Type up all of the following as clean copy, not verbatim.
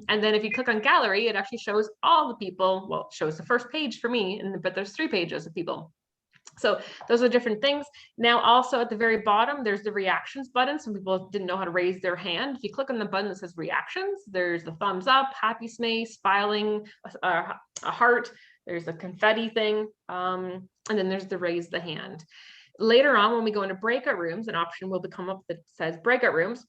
And then if you click on gallery, it actually shows all the people. Well, it shows the first page for me, but there's 3 pages of people. So those are different things. Now, also at the very bottom, there's the reactions button. Some people didn't know how to raise their hand. If you click on the button that says reactions, there's the thumbs up, happy face, smiling, a heart, there's a confetti thing, and then there's the raise the hand. Later on, when we go into breakout rooms, an option will come up that says breakout rooms.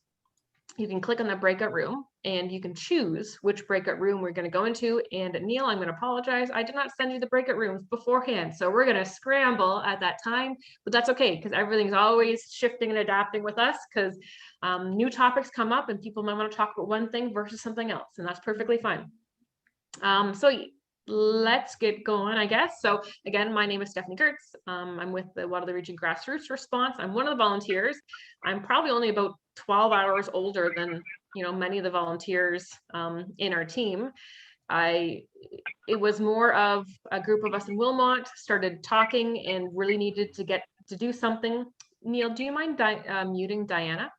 You can click on the breakout room and you can choose which breakout room we're going to go into. And Neil, I'm going to apologize. I did not send you the breakout rooms beforehand. So we're going to scramble at that time, but that's okay because everything's always shifting and adapting with us because new topics come up and people might want to talk about one thing versus something else. And that's perfectly fine. So let's get going, I guess. So again, my name is Stephanie Gertz. I'm with the Waterloo Region Grassroots Response. I'm one of the volunteers. I'm probably only about 12 hours older than many of the volunteers in our team. It was more of a group of us in Wilmot started talking and really needed to get to do something. Neil, do you mind muting Diana?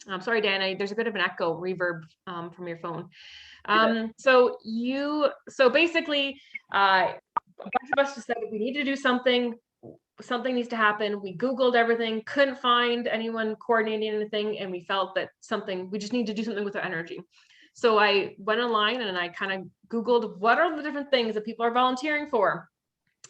I'm sorry, Diana, there's a bit of an echo reverb from your phone. So basically, a bunch of us decided we need to do something. Something needs to happen. We Googled everything, couldn't find anyone coordinating anything, and we felt that we just need to do something with our energy. So I went online and I kind of Googled what are the different things that people are volunteering for,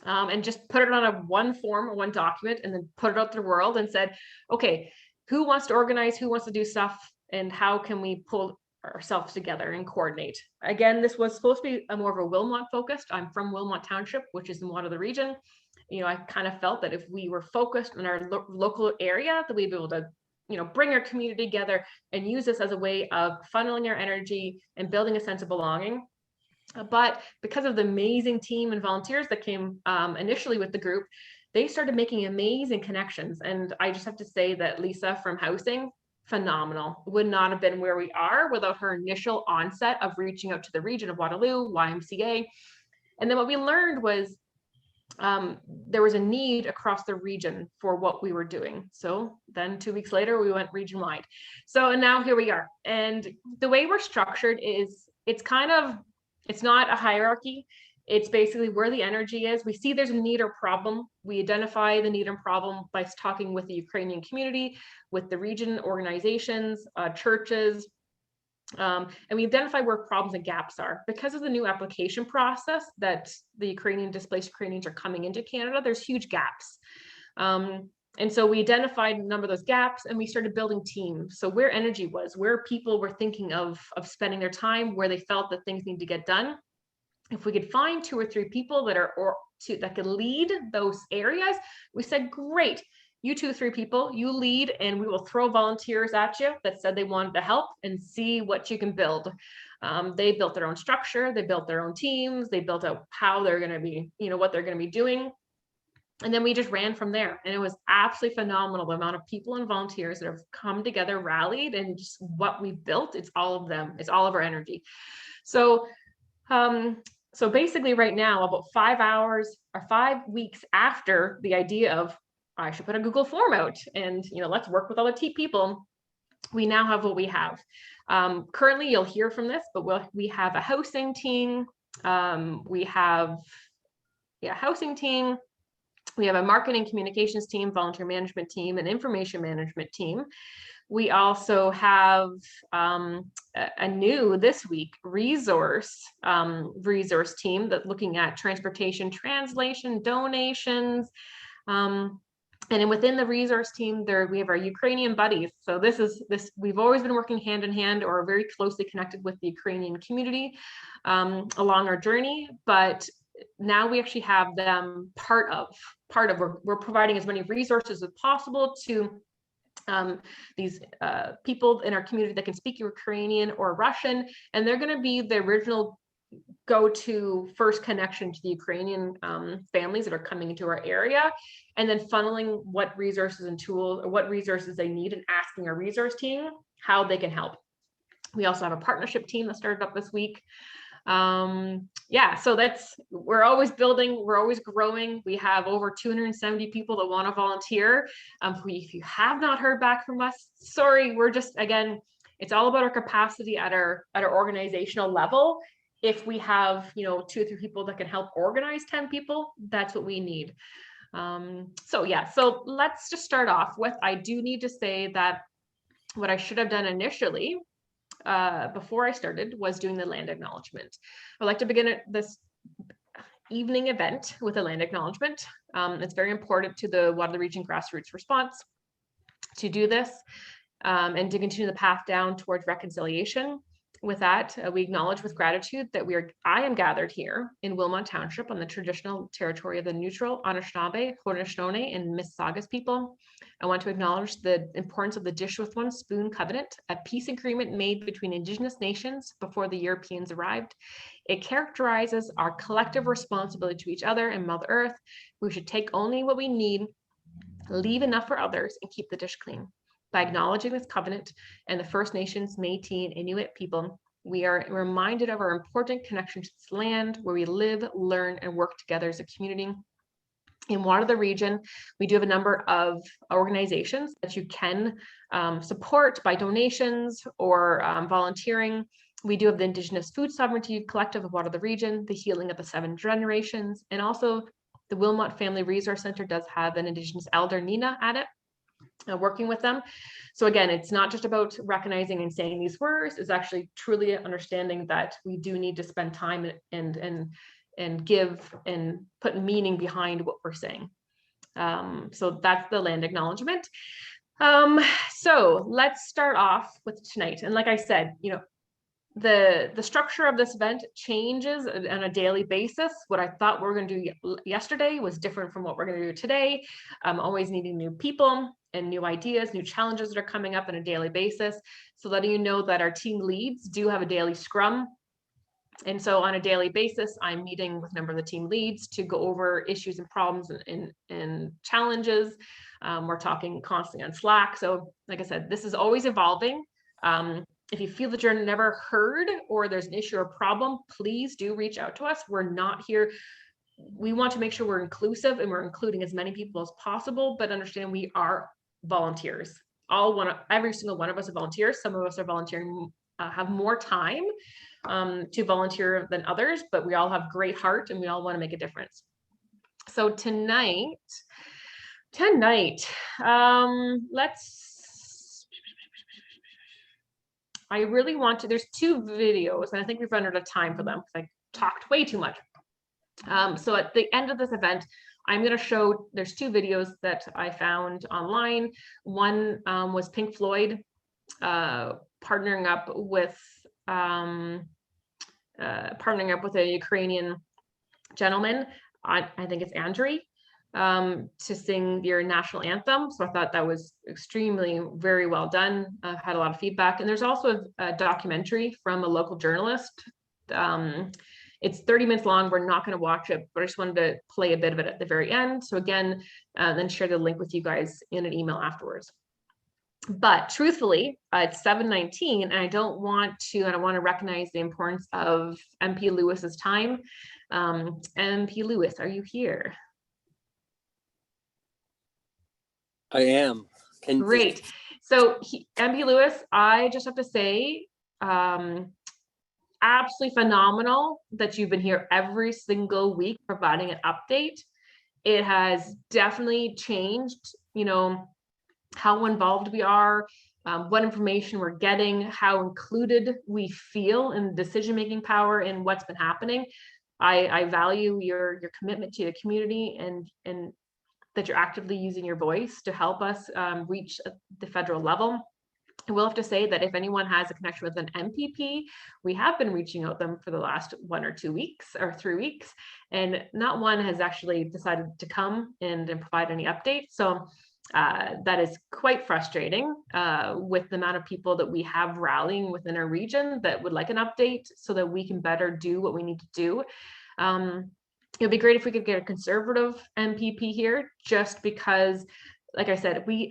and just put it on one form or one document, and then put it out to the world and said, okay, who wants to organize, who wants to do stuff, and how can we pull ourselves together and coordinate? Again, this was supposed to be more of a Wilmot focused. I'm from Wilmot Township, which is in Waterloo region. I kind of felt that if we were focused in our local area, that we'd be able to, bring our community together and use this as a way of funneling our energy and building a sense of belonging. But because of the amazing team and volunteers that came initially with the group, they started making amazing connections. And I just have to say that Lisa from housing, phenomenal, would not have been where we are without her initial onset of reaching out to the region of Waterloo, YMCA. And then what we learned was there was a need across the region for what we were doing. So then 2 weeks later, we went region wide. So and now here we are. And the way we're structured is it's not a hierarchy. It's basically where the energy is. We see there's a need or problem. We identify the need and problem by talking with the Ukrainian community, with the region organizations, churches, and we identify where problems and gaps are. Because of the new application process that the displaced Ukrainians are coming into Canada, there's huge gaps. And so we identified a number of those gaps and we started building teams. So where energy was, where people were thinking of spending their time, where they felt that things need to get done. If we could find 2 or 3 people that could lead those areas, we said, great, you 2 or 3 people, you lead, and we will throw volunteers at you that said they wanted to help and see what you can build. They built their own structure, they built their own teams, they built out how they're going to be, what they're going to be doing. And then we just ran from there. And it was absolutely phenomenal, the amount of people and volunteers that have come together, rallied, and just what we built, it's all of them, it's all of our energy. So basically right now, about 5 weeks after the idea of I should put a Google form out and, let's work with other people, we now have what we have. Currently, you'll hear from this, but we have a housing team. We have a housing team. We have a marketing communications team, volunteer management team, and information management team. We also have a new this week resource team that's looking at transportation, translation, donations. And then within the resource team, we have our Ukrainian buddies. So we've always been working hand in hand or very closely connected with the Ukrainian community along our journey. But now we actually have them part of we're providing as many resources as possible to these people in our community that can speak Ukrainian or Russian, and they're going to be the original go-to first connection to the Ukrainian families that are coming into our area, and then funneling what resources and tools or what resources they need and asking our resource team how they can help. We also have a partnership team that started up this week. So we're always building, we're always growing. We have over 270 people that want to volunteer. If you have not heard back from us, sorry, we're just, again, It's all about our capacity at our organizational level. If we have, 2 or 3 people that can help organize 10 people, that's what we need. So let's just start off with, I do need to say that what I should have done initially, before I started, was doing the land acknowledgement. I'd like to begin this evening event with a land acknowledgement. It's very important to the Waterloo Region Grassroots response to do this, and to continue the path down towards reconciliation. With that, we acknowledge with gratitude that I am gathered here in Wilmot Township on the traditional territory of the neutral Anishinaabe, Haudenosaunee, and Mississaugas people. I want to acknowledge the importance of the Dish with One Spoon Covenant, a peace agreement made between Indigenous nations before the Europeans arrived. It characterizes our collective responsibility to each other and Mother Earth. We should take only what we need, leave enough for others, and keep the dish clean. By acknowledging this covenant and the First Nations, Métis, and Inuit people, we are reminded of our important connection to this land where we live, learn, and work together as a community. In Waterloo Region, we do have a number of organizations that you can support by donations or volunteering. We do have the Indigenous Food Sovereignty Collective of Waterloo Region, the Healing of the 7 Generations, and also the Wilmot Family Resource Center does have an Indigenous elder, Nina, at it. Working with them. So again, it's not just about recognizing and saying these words, it's actually truly understanding that we do need to spend time and give and put meaning behind what we're saying. So that's the land acknowledgement. So let's start off with tonight. And like I said, the structure of this event changes on a daily basis. What I thought we were going to do yesterday was different from what we're going to do today. Always needing new people and new ideas, new challenges that are coming up on a daily basis. So letting you know that our team leads do have a daily scrum. And so on a daily basis, I'm meeting with a number of the team leads to go over issues and problems and challenges. We're talking constantly on Slack. So like I said, this is always evolving. If you feel that you're never heard or there's an issue or problem, please do reach out to us. We're not here. We want to make sure we're inclusive and we're including as many people as possible, but understand we are volunteers. Every single one of us are volunteers. Some of us are volunteering, have more time to volunteer than others, but we all have great heart and we all want to make a difference. So tonight, I really want to, there's 2 videos and I think we've run out of time for them because I talked way too much. So at the end of this event, I'm going to show, there's 2 videos that I found online. One was Pink Floyd partnering up with a Ukrainian gentleman, I think it's Andriy, to sing your national anthem. So I thought that was extremely very well done. Had a lot of feedback. And there's also a documentary from a local journalist. It's 30 minutes long. We're not going to watch it, but I just wanted to play a bit of it at the very end. So again, then share the link with you guys in an email afterwards. But truthfully, it's 7:19 and I want to recognize the importance of MP Lewis's time. MP Lewis, are you here? I am. Great. So MP Lewis, I just have to say, absolutely phenomenal that you've been here every single week providing an update. It has definitely changed, how involved we are, what information we're getting, how included we feel in decision-making power in what's been happening. I value your commitment to the community and that you're actively using your voice to help us reach the federal level. I will have to say that if anyone has a connection with an MPP, we have been reaching out them for the last 1 or 2 weeks or 3 weeks, and not one has actually decided to come and provide any updates. So that is quite frustrating with the amount of people that we have rallying within our region that would like an update so that we can better do what we need to do. It would be great if we could get a conservative MPP here, just because, like I said, we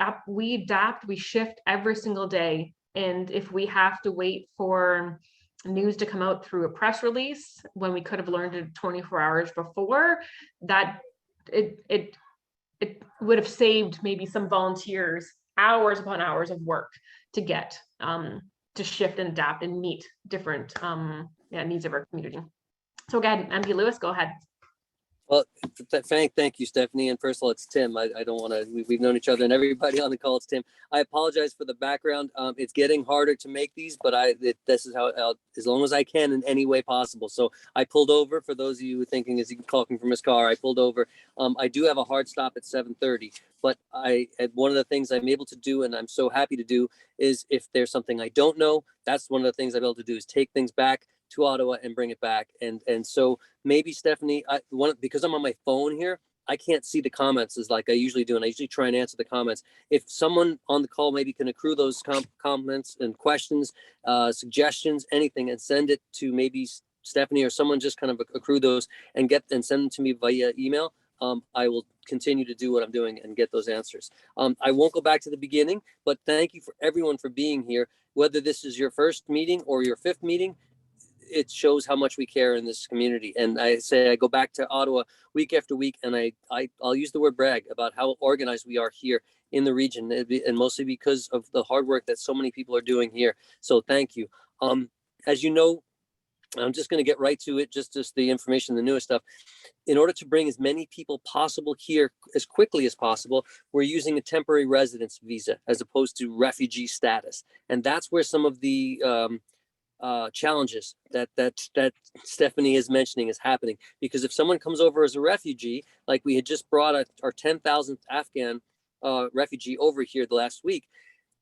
adapt, we shift every single day. And if we have to wait for news to come out through a press release when we could have learned it 24 hours before, that it would have saved maybe some volunteers hours upon hours of work to get. shift and adapt and meet different needs of our community. So again, MP Lewis, go ahead. Well, thank you, Stephanie. And first of all, it's Tim. I don't want to, we've known each other, and everybody on the call, it's Tim. I apologize for the background. It's getting harder to make these, but this is how, as long as I can in any way possible. So I pulled over, for those of you who are thinking, is he talking from his car? I pulled over. I do have a hard stop at 7:30, but one of the things I'm able to do, and I'm so happy to do, is if there's something I don't know, that's one of the things I'm able to do, is take things back to Ottawa and bring it back. And so maybe Stephanie, because I'm on my phone here, I can't see the comments as like I usually do, and I usually try and answer the comments. If someone on the call maybe can accrue those comments and questions, suggestions, anything, and send it to maybe Stephanie or someone, just kind of accrue those and send them to me via email. I will continue to do what I'm doing and get those answers. I won't go back to the beginning, but thank you for everyone for being here. Whether this is your first meeting or your fifth meeting, it shows how much we care in this community. And I go back to Ottawa week after week, and I'll use the word brag about how organized we are here in the region, and mostly because of the hard work that so many people are doing here. So thank you. As you know, I'm just going to get right to it, just the information, the newest stuff. In order to bring as many people possible here as quickly as possible, we're using a temporary residence visa as opposed to refugee status. And that's where some of the challenges that Stephanie is mentioning is happening. Because if someone comes over as a refugee, like we had just brought our 10,000th Afghan refugee over here the last week,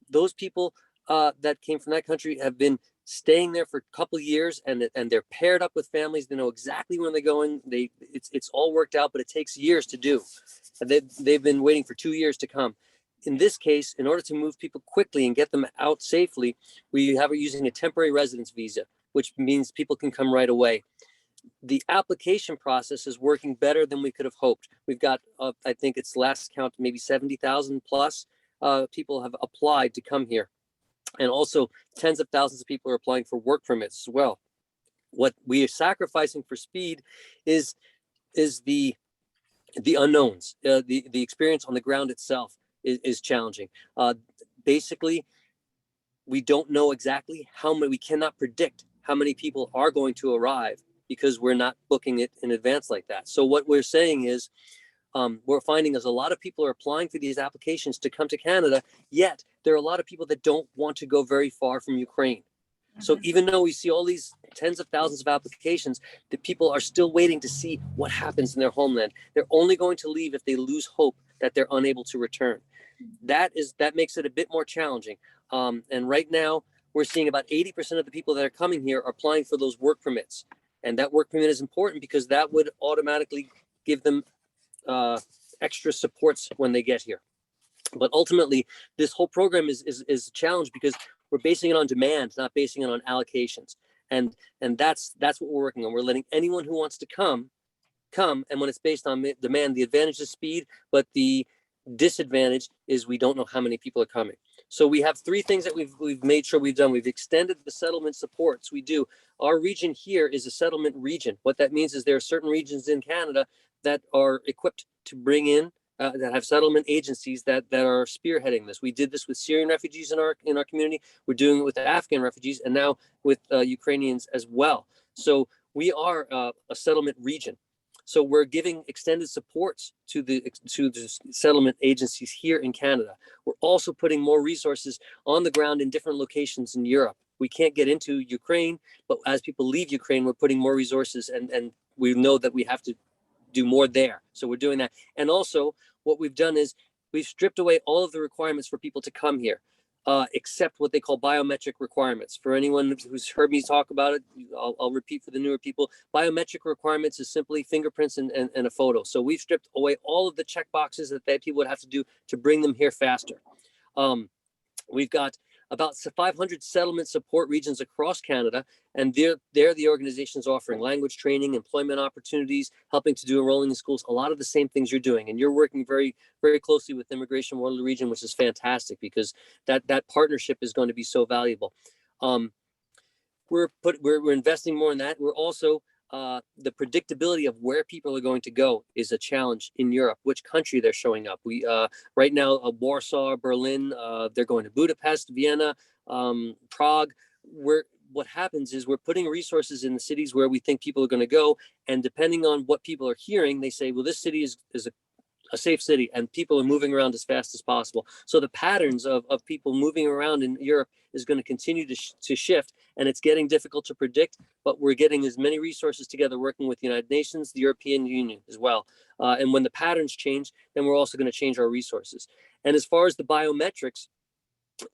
those people that came from that country have been staying there for a couple of years, and they're paired up with families. They know exactly when they're going. It's all worked out, but it takes years to do. They've been waiting for 2 years to come. In this case, in order to move people quickly and get them out safely, we are using a temporary residence visa, which means people can come right away. The application process is working better than we could have hoped. We've got, I think it's last count, maybe 70,000 plus people have applied to come here. And also tens of thousands of people are applying for work permits as well. What we are sacrificing for speed is the unknowns. The experience on the ground itself is challenging. Basically, we don't know exactly how many, we cannot predict how many people are going to arrive because we're not booking it in advance like that. So what we're saying is, we're finding is a lot of people are applying for these applications to come to Canada, yet there are a lot of people that don't want to go very far from Ukraine. So even though we see all these tens of thousands of applications, the people are still waiting to see what happens in their homeland. They're only going to leave if they lose hope that they're unable to return. That makes it a bit more challenging. And right now we're seeing about 80% of the people that are coming here are applying for those work permits. And that work permit is important because that would automatically give them extra supports when they get here. But ultimately, this whole program is a challenge because we're basing it on demand, not basing it on allocations. And that's what we're working on. We're letting anyone who wants to come. And when it's based on demand, the advantage is speed, but the disadvantage is we don't know how many people are coming. So we have three things that we've made sure we've done. We've extended the settlement supports. We do. Our region here is a settlement region. What that means is there are certain regions in Canada that are equipped to bring in, that have settlement agencies that are spearheading this. We did this with Syrian refugees in our community. We're doing it with the Afghan refugees, and now with Ukrainians as well. So we are a settlement region. So we're giving extended supports to the settlement agencies here in Canada. We're also putting more resources on the ground in different locations in Europe. We can't get into Ukraine, but as people leave Ukraine, we're putting more resources, and we know that we have to do more there. So we're doing that. And also what we've done is we've stripped away all of the requirements for people to come here, except what they call biometric requirements. For anyone who's heard me talk about it, I'll repeat for the newer people. Biometric requirements is simply fingerprints and a photo. So we've stripped away all of the check boxes that people would have to do to bring them here faster. We've got about 500 settlement support regions across Canada, and they're the organizations offering language training, employment opportunities, helping to do enrolling in schools, a lot of the same things you're doing. And you're working very, very closely with Immigration Waterloo Region, which is fantastic because that partnership is going to be so valuable. We're investing more in that. We're also the predictability of where people are going to go is a challenge in Europe, which country they're showing up. We right now, Warsaw, Berlin, they're going to Budapest, Vienna, Prague. What happens is we're putting resources in the cities where we think people are going to go, and depending on what people are hearing, they say, well, this city is a safe city, and people are moving around as fast as possible. So the patterns of people moving around in Europe is going to continue to shift, and it's getting difficult to predict, but we're getting as many resources together, working with the United Nations, the European Union as well. And when the patterns change, then we're also going to change our resources. And as far as the biometrics,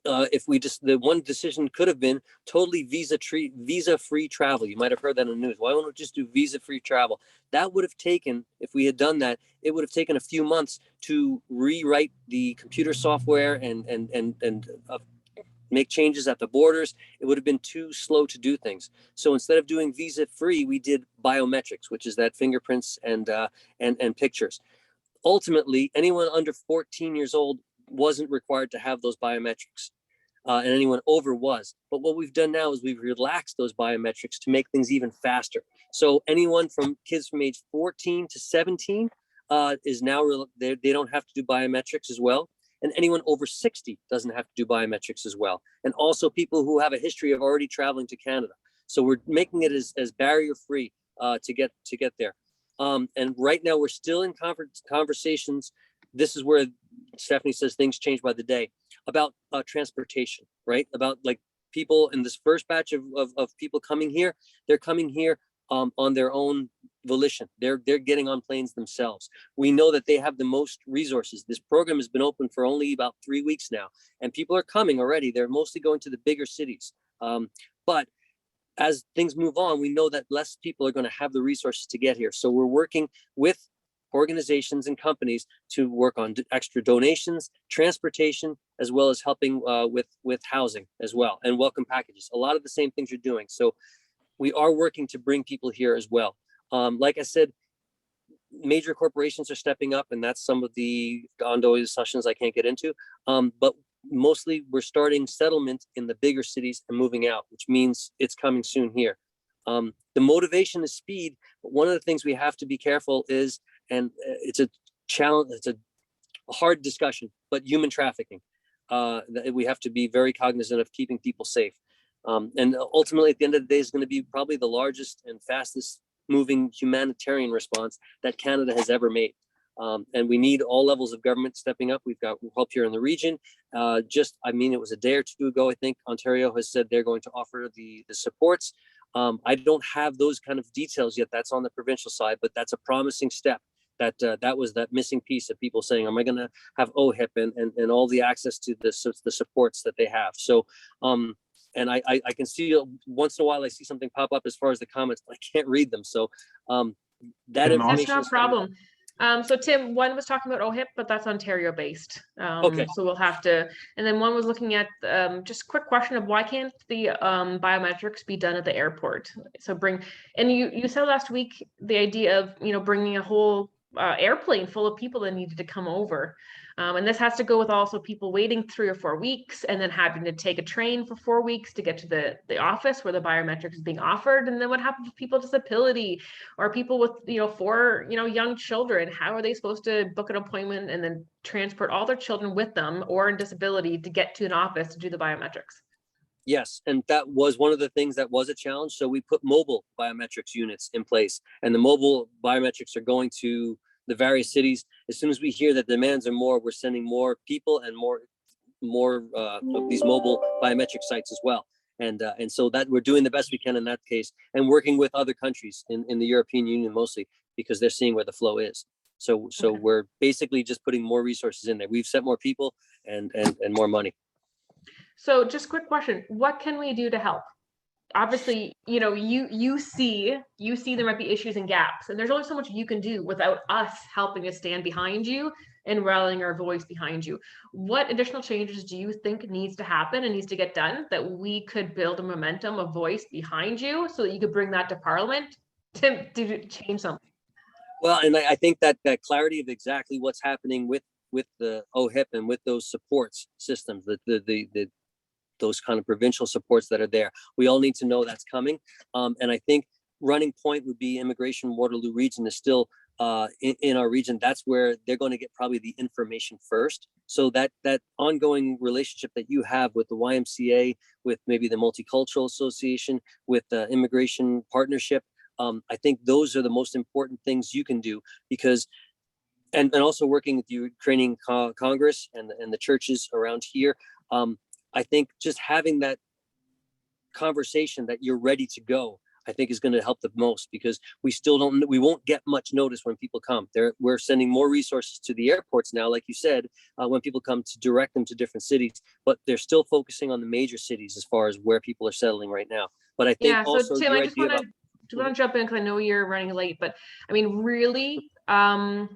if we just, the one decision could have been totally visa-free travel. You might have heard that in the news. Why don't we just do visa-free travel? That would have taken, if we had done that, it would have taken a few months to rewrite the computer software and make changes at the borders. It would have been too slow to do things. So instead of doing visa-free, we did biometrics, which is that fingerprints and pictures. Ultimately, anyone under 14 years old wasn't required to have those biometrics, and anyone over was. But what we've done now is we've relaxed those biometrics to make things even faster. So anyone from kids from age 14 to 17 is now, they don't have to do biometrics as well. And anyone over 60 doesn't have to do biometrics as well. And also people who have a history of already traveling to Canada. So we're making it as barrier free to get there. And right now we're still in conversations. This is where Stephanie says things change by the day, about transportation, right? About like people in this first batch of people coming here, they're coming here on their own volition. They're getting on planes themselves. We know that they have the most resources. This program has been open for only about 3 weeks now, and people are coming already. They're mostly going to the bigger cities. But as things move on, we know that less people are going to have the resources to get here. So we're working with organizations and companies to work on extra donations, transportation, as well as helping with housing as well, and welcome packages. A lot of the same things you're doing. So we are working to bring people here as well. Like I said, major corporations are stepping up, and that's some of the ongoing discussions I can't get into. But mostly we're starting settlement in the bigger cities and moving out, which means it's coming soon here. The motivation is speed, but one of the things we have to be careful is, and it's a challenge, it's a hard discussion, but human trafficking. We have to be very cognizant of keeping people safe. And ultimately, at the end of the day, is going to be probably the largest and fastest moving humanitarian response that Canada has ever made. And we need all levels of government stepping up. We've got help here in the region. It was a day or two ago, I think Ontario has said they're going to offer the supports. I don't have those kind of details yet. That's on the provincial side, but that's a promising step. That was that missing piece of people saying, am I going to have OHIP and all the access to the supports that they have? So, and I can see once in a while, I see something pop up as far as the comments, but I can't read them. So that information. That's no problem. So Tim, one was talking about OHIP, but that's Ontario based. Okay. So we'll have to, and then one was looking at just a quick question of why can't the biometrics be done at the airport? So you said last week the idea of, bringing a whole airplane full of people that needed to come over. And this has to go with also people waiting 3 or 4 weeks and then having to take a train for 4 weeks to get to the office where the biometrics is being offered. And then what happens with people with disability or people with, 4, young children? How are they supposed to book an appointment and then transport all their children with them or in disability to get to an office to do the biometrics? Yes, and that was one of the things that was a challenge. So we put mobile biometrics units in place, and the mobile biometrics are going to the various cities. As soon as we hear that demands are more, we're sending more people and more of these mobile biometric sites as well. And so that we're doing the best we can in that case, and working with other countries in the European Union mostly, because they're seeing where the flow is. So Okay. We're basically just putting more resources in there. We've sent more people and more money. So just quick question, what can we do to help? Obviously, you see there might be issues and gaps, and there's only so much you can do without us helping to stand behind you and rallying our voice behind you. What additional changes do you think needs to happen and needs to get done that we could build a momentum, a voice behind you so that you could bring that to Parliament to change something? Well, and I think that clarity of exactly what's happening with the OHIP and with those supports systems, those kind of provincial supports that are there. We all need to know that's coming. And I think running point would be Immigration Waterloo region is still in our region, that's where they're going to get probably the information first. So that ongoing relationship that you have with the YMCA, with maybe the Multicultural Association, with the Immigration Partnership, I think those are the most important things you can do, because and also working with the Ukrainian Congress and the churches around here. I think just having that conversation that you're ready to go, I think is going to help the most, because we won't get much notice when people come. We're sending more resources to the airports now, like you said, when people come, to direct them to different cities, but they're still focusing on the major cities as far as where people are settling right now. But I think also, so Tim, I just want to jump in, because I know you're running late, but I mean, really, I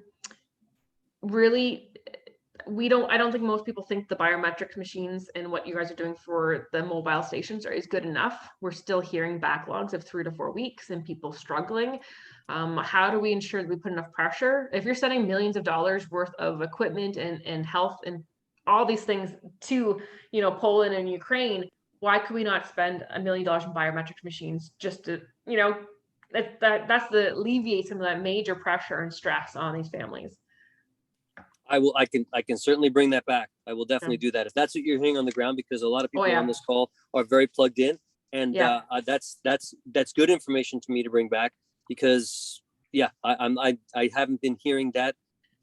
don't think most people think the biometrics machines and what you guys are doing for the mobile stations is good enough. We're still hearing backlogs of 3 to 4 weeks and people struggling. How do we ensure that we put enough pressure? If you're sending millions of dollars worth of equipment and health and all these things to, Poland and Ukraine, why could we not spend $1 million in biometrics machines just to, that's the alleviate some of that major pressure and stress on these families? I can certainly bring that back. I will definitely do that if that's what you're hearing on the ground, because a lot of people on this call are very plugged in, and that's good information to me to bring back, because I haven't been hearing that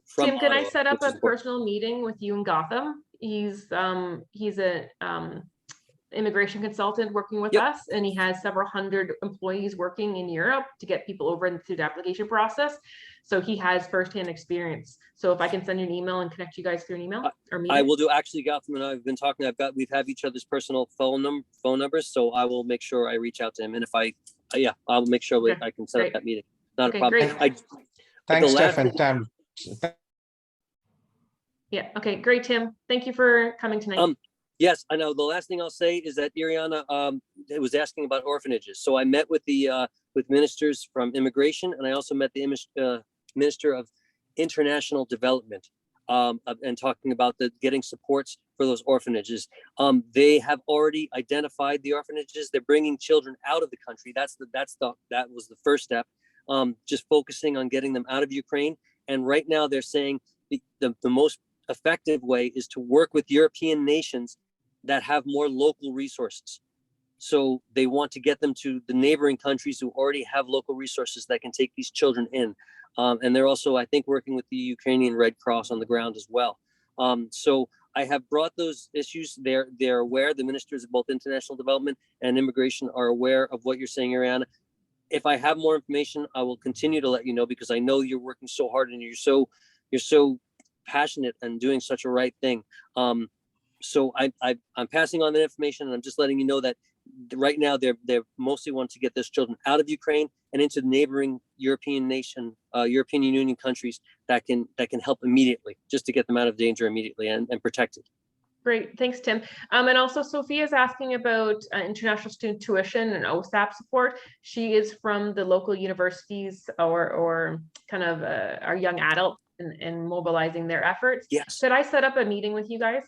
from Tim, can Ottawa, I set up a personal meeting with you in Gotham? He's a immigration consultant working with us, and he has several hundred employees working in Europe to get people over into the application process. So he has firsthand experience. So if I can send you an email and connect you guys through an email or meeting. I will do. Actually, Gotham and I have been talking. We have each other's personal phone numbers. So I will make sure I reach out to him. And if I'll make sure I can set up that meeting. Not a problem. Thanks, Stefan. Yeah. Okay. Great, Tim. Thank you for coming tonight. Yes, I know. The last thing I'll say is that Iriana was asking about orphanages. So I met with with ministers from immigration, and I also met the Minister of International Development, and talking about getting supports for those orphanages. They have already identified the orphanages. They're bringing children out of the country. That was the first step. Just focusing on getting them out of Ukraine. And right now they're saying the most effective way is to work with European nations that have more local resources. So they want to get them to the neighboring countries who already have local resources that can take these children in. And they're also, I think, working with the Ukrainian Red Cross on the ground as well. So I have brought those issues. They're aware. The ministers of both international development and immigration are aware of what you're saying, Ariana. If I have more information, I will continue to let you know, because I know you're working so hard and you're so passionate and doing such a right thing. So I'm passing on that information, and I'm just letting you know that right now they're mostly want to get those children out of Ukraine and into the neighboring European Union countries that can help immediately, just to get them out of danger immediately and protected. Great, thanks, Tim. And also Sophia is asking about international student tuition and Osap support. She is from the local universities or kind of our young adults and mobilizing their efforts. Yes. Should I set up a meeting with you guys?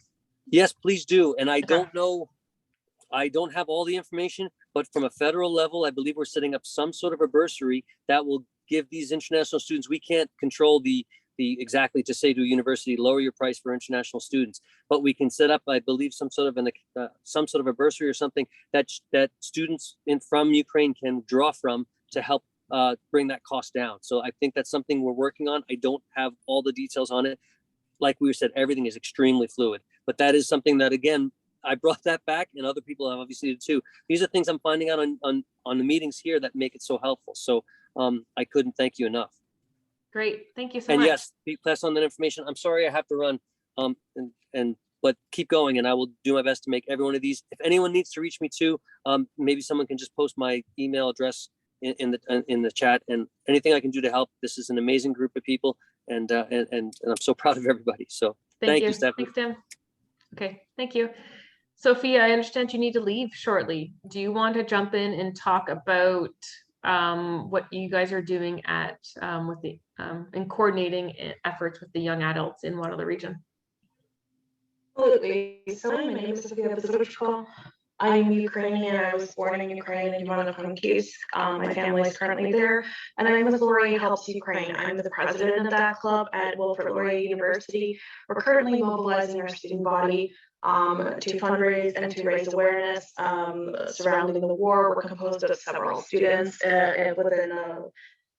Yes, please do. And I don't know, I don't have all the information, but from a federal level, I believe we're setting up some sort of a bursary that will give these international students. We can't control the exactly to say to a university, lower your price for international students, but we can set up, I believe, some sort of a bursary or something that students from Ukraine can draw from to help bring that cost down. So I think that's something we're working on. I don't have all the details on it. Like we said, everything is extremely fluid, but that is something that, again, I brought that back, and other people have obviously did too. These are things I'm finding out on the meetings here that make it so helpful. So I couldn't thank you enough. Great, thank you so much. And yes, pass on that information. I'm sorry I have to run, but keep going, and I will do my best to make every one of these. If anyone needs to reach me too, maybe someone can just post my email address in the chat, and anything I can do to help. This is an amazing group of people, and I'm so proud of everybody. So thank you, Stephanie. Thanks, Tim. Okay, thank you. Sophia, I understand you need to leave shortly. Do you want to jump in and talk about what you guys are doing at with the in coordinating efforts with the young adults in Waterloo region? Absolutely. So my name is Sophia. I'm Ukrainian. I was born in Ukraine in Ivano-Frankivsk. My family is currently there, and I'm with Laurier Helps Ukraine. I'm the president of that club at Wilfrid Laurier University. We're currently mobilizing our student body to fundraise and to raise awareness surrounding the war. We're composed of several students within the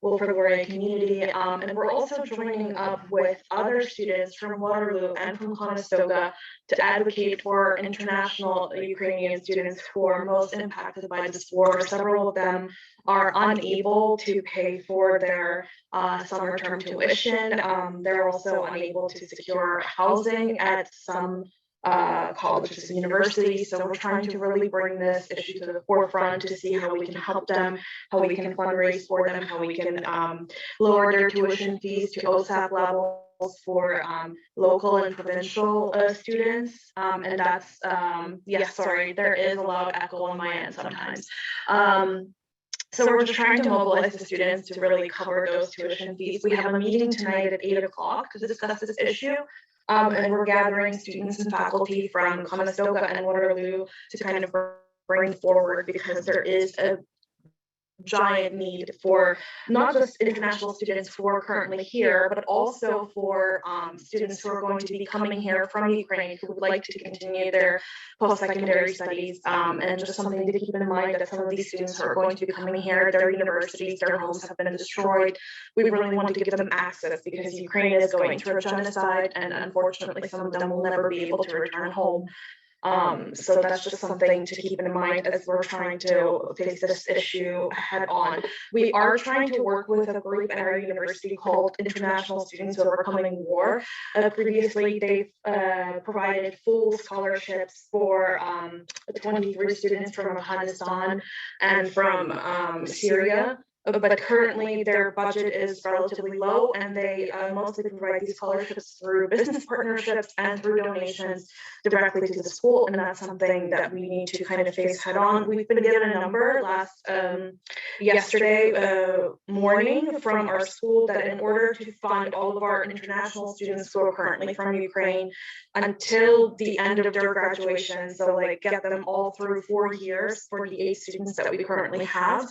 Wilfrid Laurier community, and we're also joining up with other students from Waterloo and from Conestoga to advocate for international Ukrainian students who are most impacted by this war. Several of them are unable to pay for their summer term tuition. They're also unable to secure housing at some colleges and universities. So we're trying to really bring this issue to the forefront to see how we can help them, how we can fundraise for them, how we can lower their tuition fees to Osap levels for local and provincial students. And that's, yes, sorry, there is a lot of echo on my end sometimes. So we're just trying to mobilize the students to really cover those tuition fees. We have a meeting tonight at 8 o'clock to discuss this issue. And we're gathering students and faculty from Conestoga and Waterloo to kind of bring forward, because there is a giant need for not just international students who are currently here, but also for students who are going to be coming here from Ukraine who would like to continue their post-secondary studies, and just something to keep in mind that some of these students who are going to be coming here, their universities, their homes have been destroyed. We really want to give them access because Ukraine is going through a genocide, and unfortunately some of them will never be able to return home. So that's just something to keep in mind as we're trying to face this issue head on. We are trying to work with a group at our university called International Students Overcoming War. Previously, they've provided full scholarships for 23 students from Afghanistan and from Syria. But currently their budget is relatively low, and they mostly provide these scholarships through business partnerships and through donations directly to the school, and that's something that we need to kind of face head on. We've been given a number yesterday morning from our school that in order to fund all of our international students who are currently from Ukraine until the end of their graduation, so like get them all through 4 years for the 8 students that we currently have,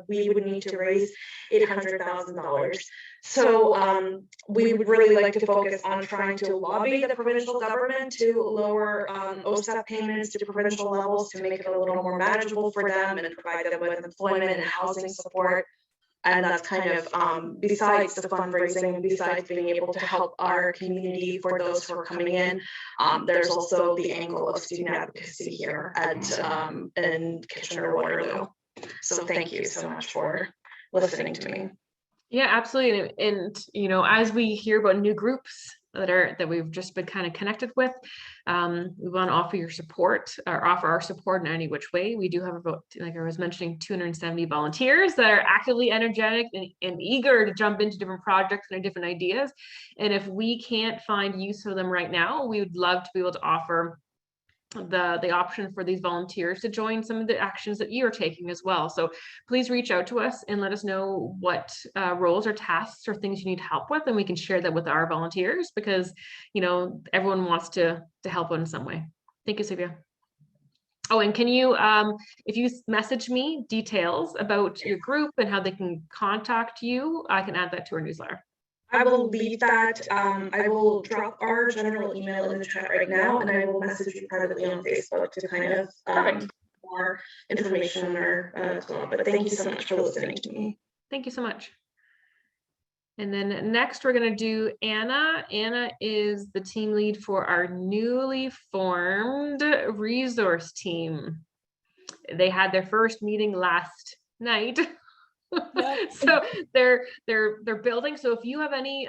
we would need to raise $800,000. So we would really like to focus on trying to lobby the provincial government to lower OSAP payments to provincial levels to make it a little more manageable for them and provide them with employment and housing support. And that's kind of besides the fundraising and besides being able to help our community for those who are coming in, there's also the angle of student advocacy here at in Kitchener-Waterloo. So thank you so much for listening to me. Yeah, absolutely. And you know, as we hear about new groups that we've just been kind of connected with, we want to offer your support or offer our support in any which way. We do have about, like I was mentioning, 270 volunteers that are actively energetic and eager to jump into different projects and different ideas. And if we can't find use for them right now, we would love to be able to offer the option for these volunteers to join some of the actions that you're taking as well. So please reach out to us and let us know what roles or tasks or things you need help with, and we can share that with our volunteers, because you know everyone wants to help in some way. Thank you, Sylvia. Oh, and can you, if you message me details about your group and how they can contact you, I can add that to our newsletter. I will leave that. I will drop our general email in the chat right now, and I will message you privately on Facebook to kind of more information on our club. But thank you so much for listening to me. Thank you so much. And then next we're going to do Anna. Anna is the team lead for our newly formed resource team. They had their first meeting last night. Yep. So they're building. So if you have any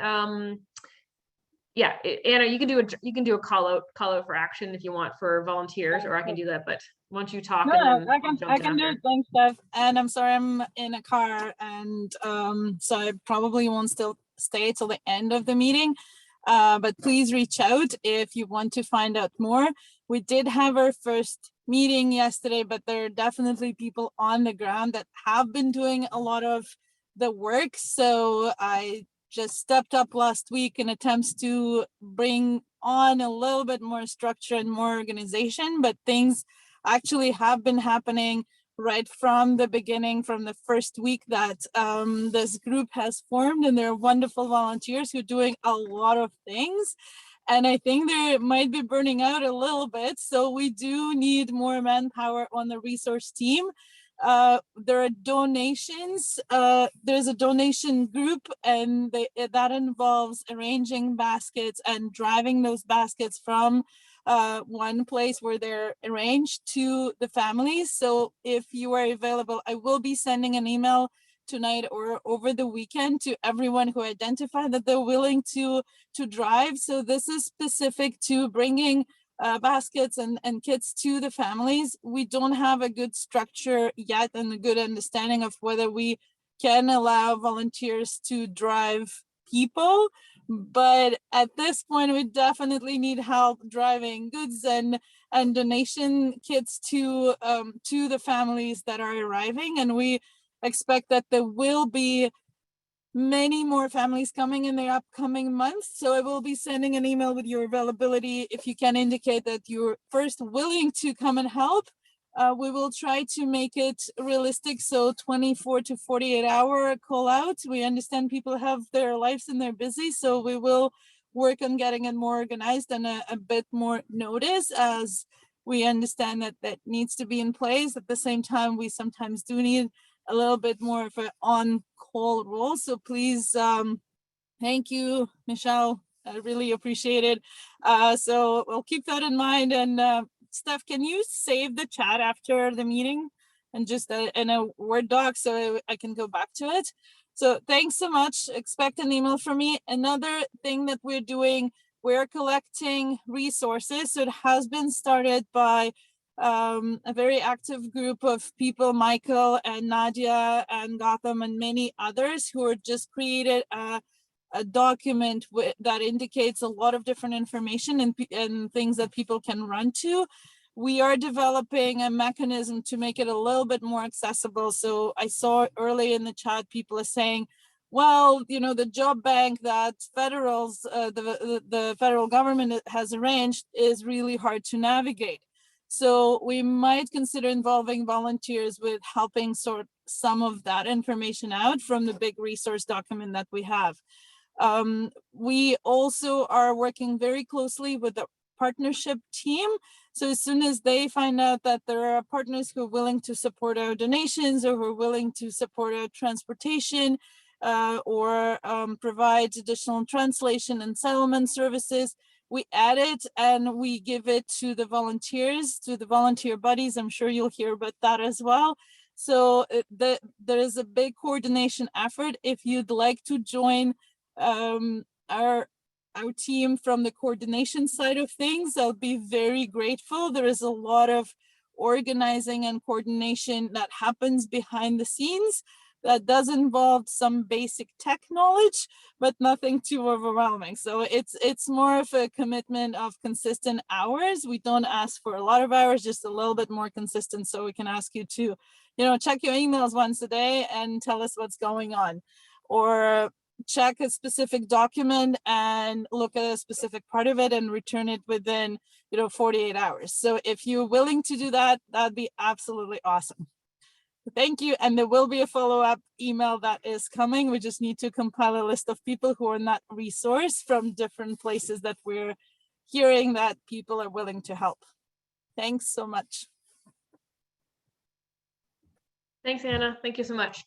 yeah, Anna, you can do a call out for action if you want for volunteers, or I can do that, but once you talk. No, I can do it. Thanks, Steph. And I'm sorry, I'm in a car, and so I probably won't still stay till the end of the meeting. But please reach out if you want to find out more. We did have our first meeting yesterday, but there are definitely people on the ground that have been doing a lot of the work. So I just stepped up last week in attempts to bring on a little bit more structure and more organization, but things actually have been happening right from the beginning, from the first week that this group has formed, and they're wonderful volunteers who are doing a lot of things. And I think they might be burning out a little bit. So we do need more manpower on the resource team. There are donations. There's a donation group, and that involves arranging baskets and driving those baskets from one place where they're arranged to the families. So if you are available, I will be sending an email tonight or over the weekend to everyone who identified that they're willing to drive. So this is specific to bringing baskets and kits to the families. We don't have a good structure yet and a good understanding of whether we can allow volunteers to drive people. But at this point, we definitely need help driving goods and donation kits to the families that are arriving. And we expect that there will be many more families coming in the upcoming months. So I will be sending an email with your availability. If you can indicate that you're first willing to come and help, we will try to make it realistic. So 24 to 48 hour call out. We understand people have their lives and they're busy. So we will work on getting it more organized and a bit more notice, as we understand that that needs to be in place. At the same time, we sometimes do need a little bit more of an on-call role. So please, thank you, Michelle. I really appreciate it. So we'll keep that in mind. And Steph, can you save the chat after the meeting and just in a Word doc so I can go back to it? So thanks so much. Expect an email from me. Another thing that we're doing, we're collecting resources. So it has been started by a very active group of people, Michael and Nadia and Gotham and many others, who are just created a document that indicates a lot of different information and things that people can run to. We are developing a mechanism to make it a little bit more accessible. So I saw early in the chat, people are saying, well, you know, the job bank that the federal government has arranged is really hard to navigate. So we might consider involving volunteers with helping sort some of that information out from the big resource document that we have. We also are working very closely with the partnership team. So as soon as they find out that there are partners who are willing to support our donations or who are willing to support our transportation or provide additional translation and settlement services, we add it and we give it to the volunteers, to the volunteer buddies. I'm sure you'll hear about that as well. So there is a big coordination effort. If you'd like to join our team from the coordination side of things, I'll be very grateful. There is a lot of organizing and coordination that happens behind the scenes that does involve some basic tech knowledge, but nothing too overwhelming. So it's more of a commitment of consistent hours. We don't ask for a lot of hours, just a little bit more consistent, so we can ask you to, you know, check your emails once a day and tell us what's going on, or check a specific document and look at a specific part of it and return it within, 48 hours. So if you're willing to do that, that'd be absolutely awesome. Thank you. And there will be a follow-up email that is coming. We just need to compile a list of people who are not resourced from different places that we're hearing that people are willing to help. Thanks so much. Thanks, Anna. Thank you so much.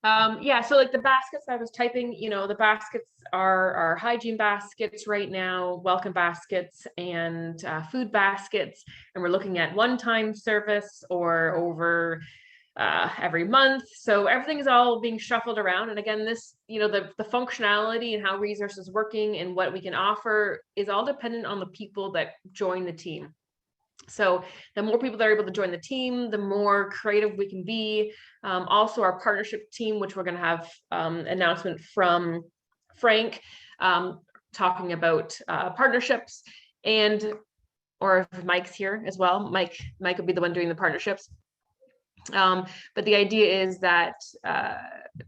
Yeah, so like the baskets I was typing, the baskets are hygiene baskets right now, welcome baskets and food baskets. And we're looking at one-time service or over every month. So everything is all being shuffled around. And again, this, the functionality and how resources working and what we can offer is all dependent on the people that join the team. So the more people that are able to join the team, the more creative we can be. Also our partnership team, which we're going to have announcement from Frank talking about partnerships, and or if Mike's here as well, Mike will be the one doing the partnerships. But the idea is that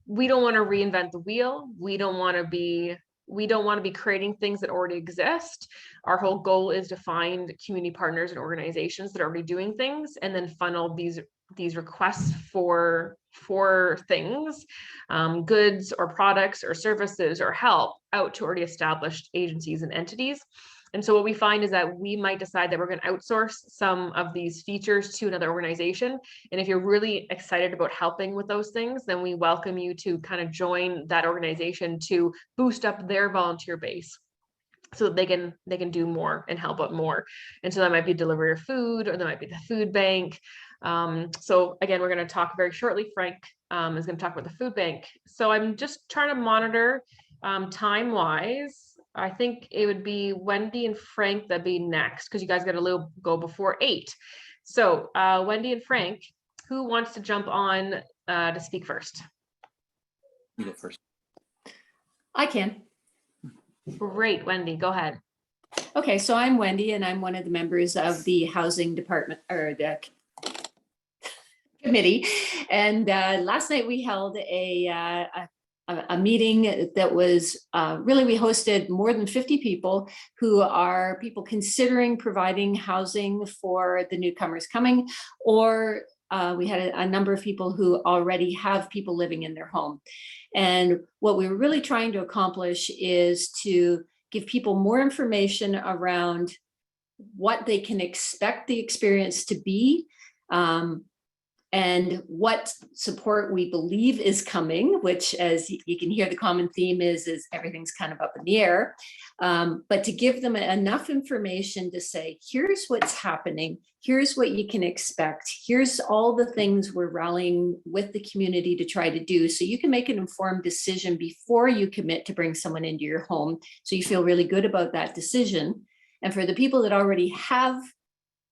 we don't want to reinvent the wheel. We don't want to be we don't want to be creating things that already exist. Our whole goal is to find community partners and organizations that are already doing things, and then funnel these requests for things, goods or products or services or help out to already established agencies and entities. And so what we find is that we might decide that we're going to outsource some of these features to another organization. And if you're really excited about helping with those things, then we welcome you to kind of join that organization to boost up their volunteer base, so that they can do more and help out more. And so that might be delivery of food, or that might be the food bank. So again, we're going to talk very shortly. Frank is going to talk about the food bank. So I'm just trying to monitor time wise. I think it would be Wendy and Frank that'd be next, because you guys got to go before 8. So Wendy and Frank, who wants to jump on to speak first? You go first. I can. Great, Wendy, go ahead. Okay, so I'm Wendy, and I'm one of the members of the housing department, or the committee. And last night we held a meeting that was really, we hosted more than 50 people who are people considering providing housing for the newcomers coming, or we had a number of people who already have people living in their home. And what we were really trying to accomplish is to give people more information around what they can expect the experience to be, and what support we believe is coming, which, as you can hear, the common theme is everything's kind of up in the air. But to give them enough information to say, here's what's happening, here's what you can expect, here's all the things we're rallying with the community to try to do, so you can make an informed decision before you commit to bring someone into your home, so you feel really good about that decision. And for the people that already have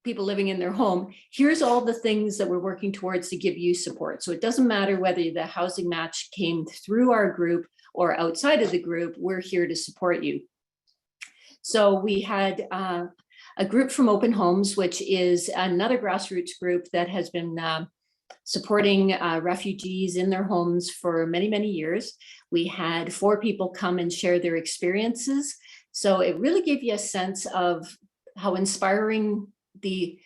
people living in their home, here's all the things that we're working towards to give you support. So it doesn't matter whether the housing match came through our group or outside of the group, we're here to support you. So we had a group from Open Homes, which is another grassroots group that has been supporting refugees in their homes for many, many years. We had 4 people come and share their experiences. So it really gave you a sense of how inspiring the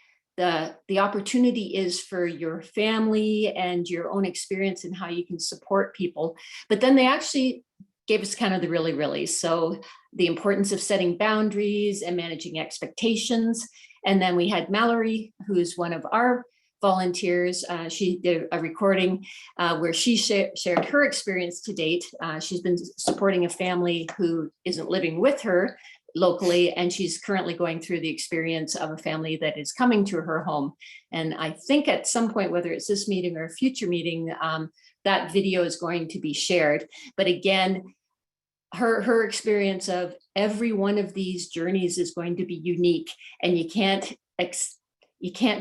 opportunity is for your family and your own experience and how you can support people. But then they actually gave us kind of the really. So the importance of setting boundaries and managing expectations. And then we had Mallory, who's one of our volunteers. She did a recording where she shared her experience to date. She's been supporting a family who isn't living with her locally, and she's currently going through the experience of a family that is coming to her home. And I think at some point, whether it's this meeting or a future meeting, that video is going to be shared. But again, her experience of every one of these journeys is going to be unique, and you can't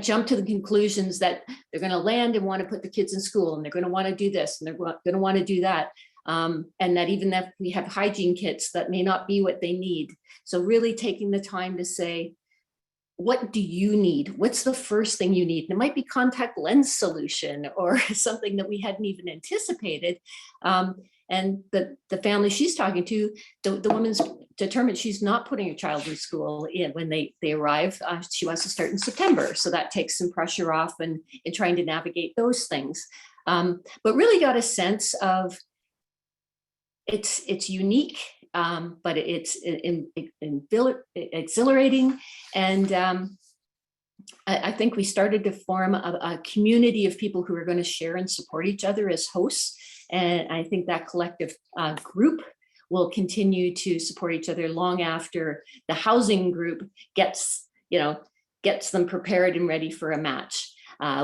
jump to the conclusions that they're going to land and want to put the kids in school, and they're going to want to do this, and they're going to want to do that. And that even if we have hygiene kits, that may not be what they need. So really taking the time to say, what do you need? What's the first thing you need? And it might be contact lens solution or something that we hadn't even anticipated. And the family she's talking to, the woman's determined she's not putting her child in school when they arrive. She wants to start in September. So that takes some pressure off and trying to navigate those things. But really got a sense of it's unique, but it's exhilarating. And I think we started to form a community of people who are going to share and support each other as hosts. And I think that collective group will continue to support each other long after the housing group gets them prepared and ready for a match.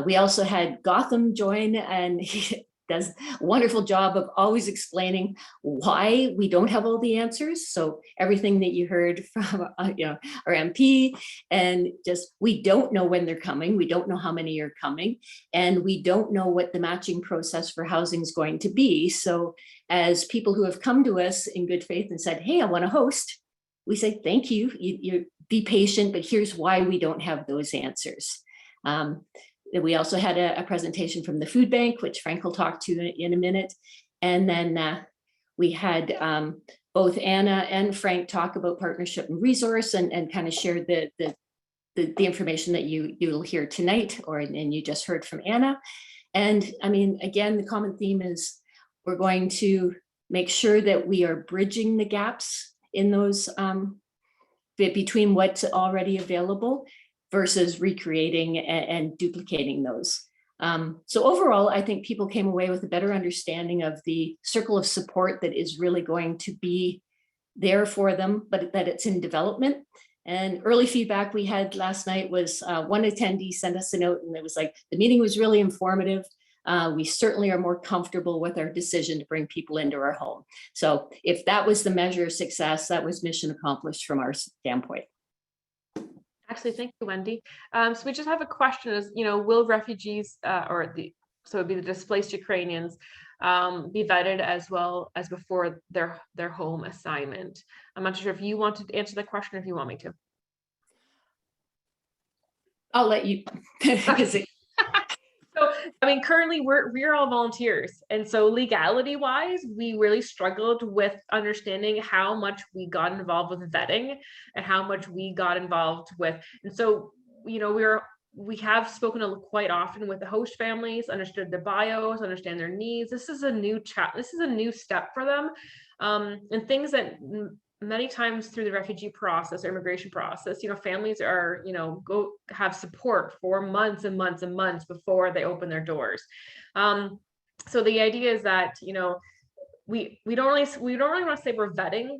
We also had Gotham join, and he does a wonderful job of always explaining why we don't have all the answers. So everything that you heard from our MP, and just, we don't know when they're coming. We don't know how many are coming, and we don't know what the matching process for housing is going to be. So as people who have come to us in good faith and said, hey, I want to host, we say, thank you, you be patient, but here's why we don't have those answers. We also had a presentation from the food bank, which Frank will talk to in a minute. And then We had both Anna and Frank talk about partnership and resource and kind of share the information that you'll hear tonight, and you just heard from Anna. And I mean, again, the common theme is we're going to make sure that we are bridging the gaps in those between what's already available versus recreating and duplicating those. So overall, I think people came away with a better understanding of the circle of support that is really going to be there for them, but that it's in development. And early feedback we had last night was one attendee sent us a note, and it was like, the meeting was really informative. We certainly are more comfortable with our decision to bring people into our home. So if that was the measure of success, that was mission accomplished from our standpoint. Actually, thank you, Wendy. So we just have a question: is, will refugees so it'd be the displaced Ukrainians be vetted as well as before their home assignment? I'm not sure if you want to answer the question or if you want me to. I'll let you. So, I mean, currently we're all volunteers. And so legality wise, we really struggled with understanding how much we got involved with vetting and how much we got involved with. And so, we have spoken quite often with the host families, understood their bios, understand their needs. This is a new this is a new step for them. And things that many times through the refugee process or immigration process, families are, go have support for months and months and months before they open their doors. So the idea is that, we don't really want to say we're vetting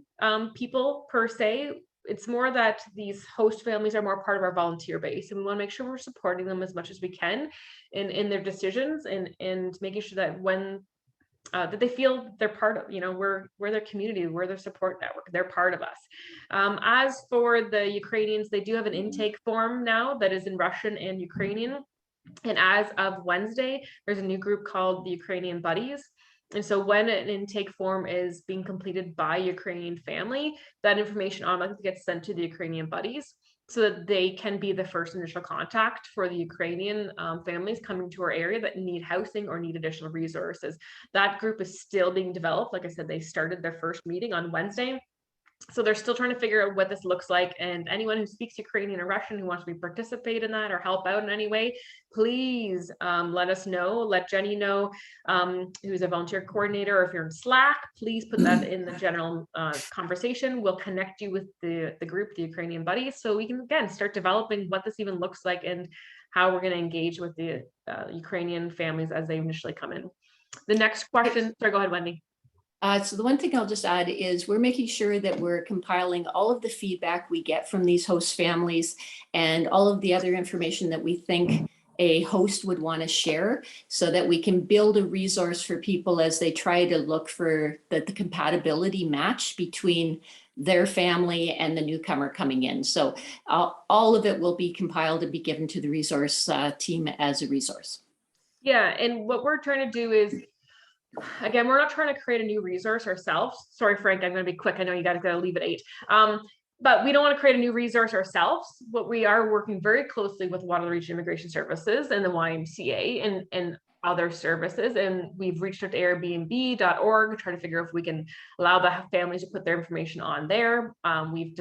people per se. It's more that these host families are more part of our volunteer base, and we want to make sure we're supporting them as much as we can in their decisions and making sure that when that they feel they're part of, we're their community, we're their support network, they're part of us. As for the Ukrainians, they do have an intake form now that is in Russian and Ukrainian. And as of Wednesday, there's a new group called the Ukrainian Buddies. And so when an intake form is being completed by a Ukrainian family, that information automatically gets sent to the Ukrainian Buddies, so that they can be the first initial contact for the Ukrainian families coming to our area that need housing or need additional resources. That group is still being developed. Like I said, they started their first meeting on Wednesday. So they're still trying to figure out what this looks like. And anyone who speaks Ukrainian or Russian who wants to participate in that or help out in any way, please let us know. Let Jenny know, who's a volunteer coordinator, or if you're in Slack, please put that in the general conversation. We'll connect you with the group, the Ukrainian Buddies, so we can, again, start developing what this even looks like and how we're going to engage with the Ukrainian families as they initially come in. The next question, sorry, go ahead, Wendy. So the one thing I'll just add is we're making sure that we're compiling all of the feedback we get from these host families and all of the other information that we think a host would want to share, so that we can build a resource for people as they try to look for the compatibility match between their family and the newcomer coming in. So all of it will be compiled and be given to the resource team as a resource. Yeah, and what we're trying to do is, again, we're not trying to create a new resource ourselves. Sorry, Frank, I'm going to be quick. I know you guys got to leave at 8. But we don't want to create a new resource ourselves. But we are working very closely with Waterloo Region Immigration Services and the YMCA and other services. And we've reached out to Airbnb.org, trying to figure out if we can allow the families to put their information on there. We've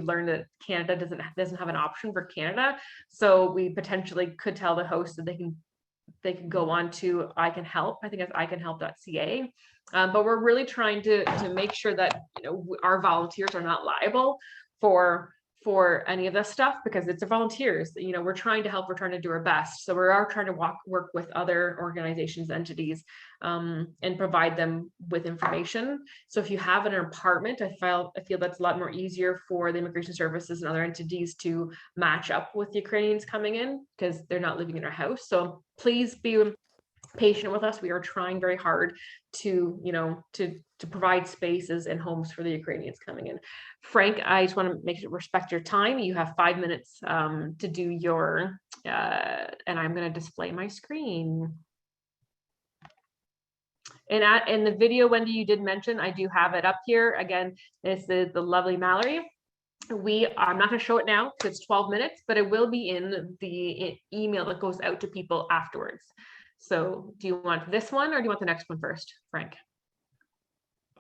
learned that Canada doesn't have an option for Canada. So we potentially could tell the host that they can go on to I Can Help. I think it's icanhelp.ca. But we're really trying to make sure that our volunteers are not liable for any of this stuff, because it's the volunteers. We're trying to help. We're trying to do our best. So we are trying to work with other organizations, entities, and provide them with information. So if you have an apartment, I feel that's a lot more easier for the immigration services and other entities to match up with the Ukrainians coming in, because they're not living in our house. So please be patient with us. We are trying very hard to provide spaces and homes for the Ukrainians coming in. Frank, I just want to make sure respect your time. You have 5 minutes to do your and I'm going to display my screen. And in the video, Wendy, you did mention, I do have it up here. Again, it's the lovely Mallory. I'm not going to show it now because it's 12 minutes, but it will be in the email that goes out to people afterwards. So do you want this one or do you want the next one first, Frank?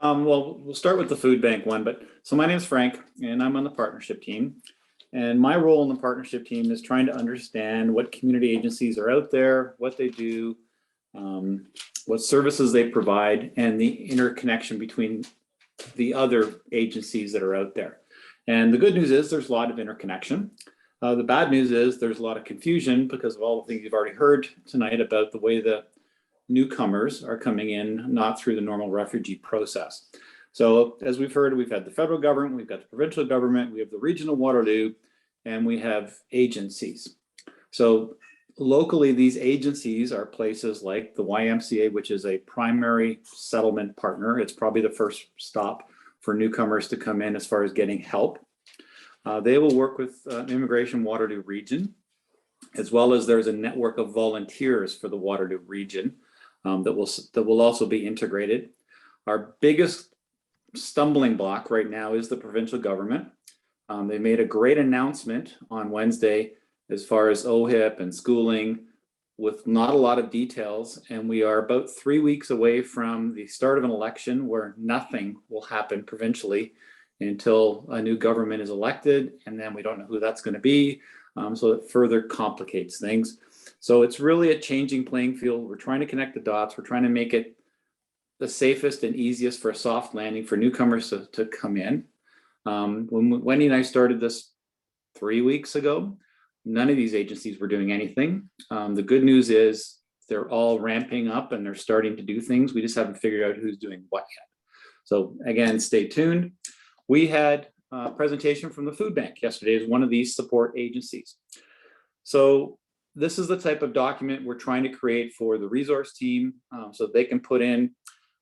Well, we'll start with the food bank one, but so my name is Frank and I'm on the partnership team. And my role in the partnership team is trying to understand what community agencies are out there, what they do, what services they provide, and the interconnection between the other agencies that are out there. And the good news is there's a lot of interconnection. The bad news is there's a lot of confusion because of all the things you've already heard tonight about the way the newcomers are coming in, not through the normal refugee process. So as we've heard, we've had the federal government, we've got the provincial government, we have the regional Waterloo, and we have agencies. So locally, these agencies are places like the YMCA, which is a primary settlement partner. It's probably the first stop for newcomers to come in as far as getting help. They will work with Immigration Waterloo region, as well as there's a network of volunteers for the Waterloo region that will also be integrated. Our biggest stumbling block right now is the provincial government. They made a great announcement on Wednesday as far as OHIP and schooling with not a lot of details. And we are about 3 weeks away from the start of an election where nothing will happen provincially until a new government is elected. And then we don't know who that's going to be. So it further complicates things. So it's really a changing playing field. We're trying to connect the dots. We're trying to make it the safest and easiest for a soft landing for newcomers to come in. When Wendy and I started this 3 weeks ago, none of these agencies were doing anything. The good news is they're all ramping up and they're starting to do things. We just haven't figured out who's doing what yet. So again, stay tuned. We had a presentation from the food bank yesterday as one of these support agencies. So this is the type of document we're trying to create for the resource team so they can put in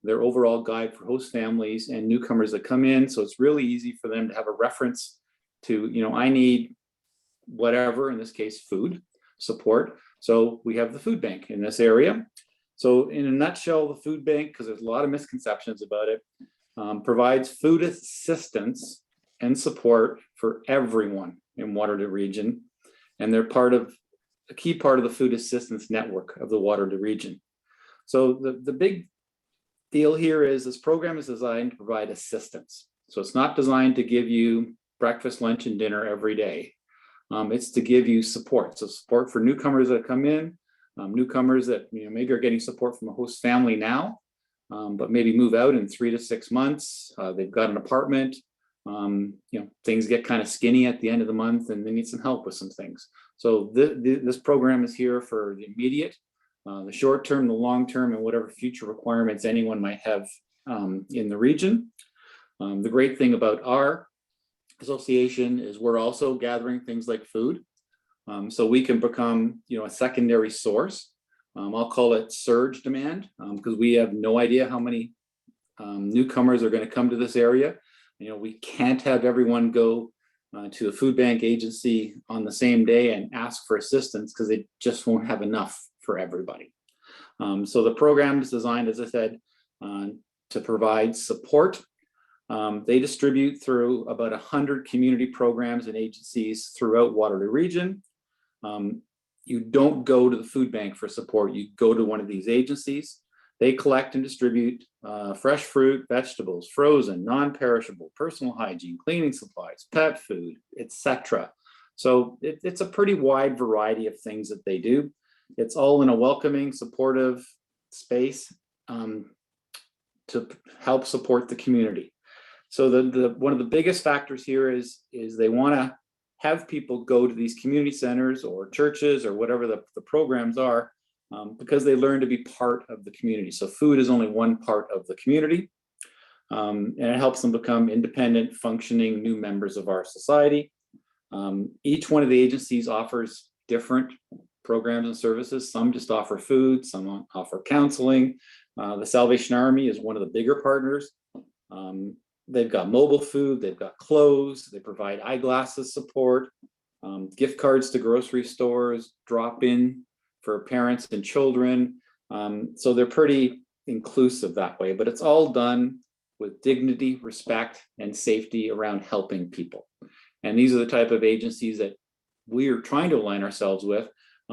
their overall guide for host families and newcomers that come in. So it's really easy for them to have a reference to, I need whatever, in this case, food support. So we have the food bank in this area. So in a nutshell, the food bank, because there's a lot of misconceptions about it, provides food assistance and support for everyone in Waterloo region. And they're a key part of the food assistance network of the Waterloo region. So the big deal here is this program is designed to provide assistance. So it's not designed to give you breakfast, lunch, and dinner every day. It's to give you support. So support for newcomers that come in, newcomers that maybe are getting support from a host family now, but maybe move out in 3 to 6 months. They've got an apartment. Things get kind of skinny at the end of the month and they need some help with some things. So this program is here for the immediate, the short term, the long term, and whatever future requirements anyone might have in the region. The great thing about our association is we're also gathering things like food. So we can become, a secondary source. I'll call it surge demand because we have no idea how many newcomers are going to come to this area. We can't have everyone go to a food bank agency on the same day and ask for assistance because they just won't have enough for everybody. So the program is designed, as I said, to provide support. They distribute through about 100 community programs and agencies throughout Waterloo region. You don't go to the food bank for support. You go to one of these agencies. They collect and distribute fresh fruit, vegetables, frozen, non-perishable, personal hygiene, cleaning supplies, pet food, etc. So it's a pretty wide variety of things that they do. It's all in a welcoming, supportive space to help support the community. So one of the biggest factors here is they want to have people go to these community centers or churches or whatever the programs are because they learn to be part of the community. So food is only one part of the community, and it helps them become independent, functioning new members of our society. Each one of the agencies offers different programs and services. Some just offer food, some offer counseling. The Salvation Army is one of the bigger partners. They've got mobile food, they've got clothes, they provide eyeglasses support, gift cards to grocery stores, drop-in for parents and children. So they're pretty inclusive that way, but it's all done with dignity, respect, and safety around helping people. And these are the type of agencies that we are trying to align ourselves with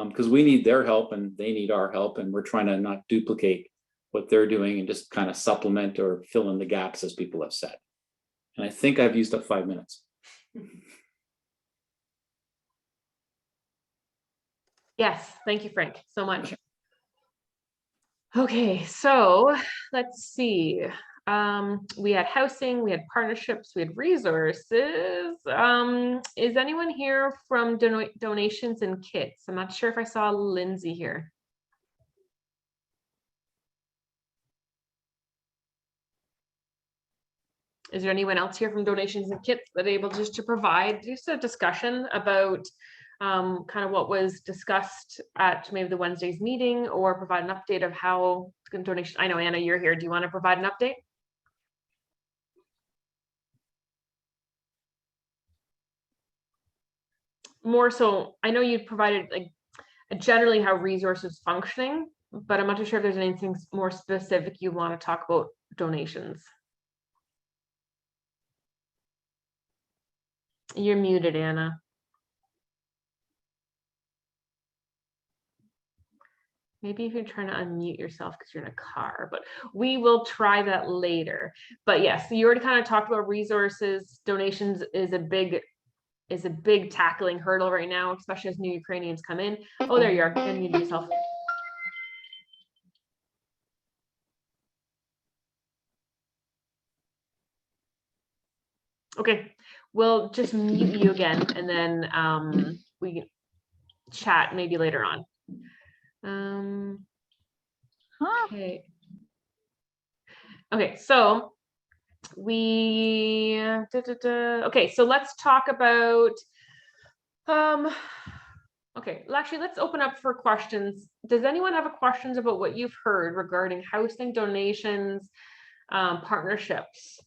because we need their help and they need our help, and we're trying to not duplicate what they're doing and just kind of supplement or fill in the gaps as people have said. And I think I've used up 5 minutes. Yes, thank you, Frank, so much. Okay, so let's see. We had housing, we had partnerships, we had resources. Is anyone here from donations and kits? I'm not sure if I saw Lindsay here. Is there anyone else here from donations and kits that are able just to provide just a discussion about kind of what was discussed at maybe the Wednesday's meeting, or provide an update of how donation? I know Anna, you're here. Do you want to provide an update? More so, I know you provided like generally how resources functioning, but I'm not too sure if there's anything more specific you want to talk about donations. You're muted, Anna. Maybe if you're trying to unmute yourself because you're in a car, but we will try that later. But yes, you already kind of talked about resources. Donations is a big tackling hurdle right now, especially as new Ukrainians come in. Oh, there you are. Unmute yourself. Okay, we'll just mute you again, and then we can chat maybe later on. Okay. Okay, so okay, so let's talk about okay, actually let's open up for questions. Does anyone have questions about what you've heard regarding housing, donations, partnerships?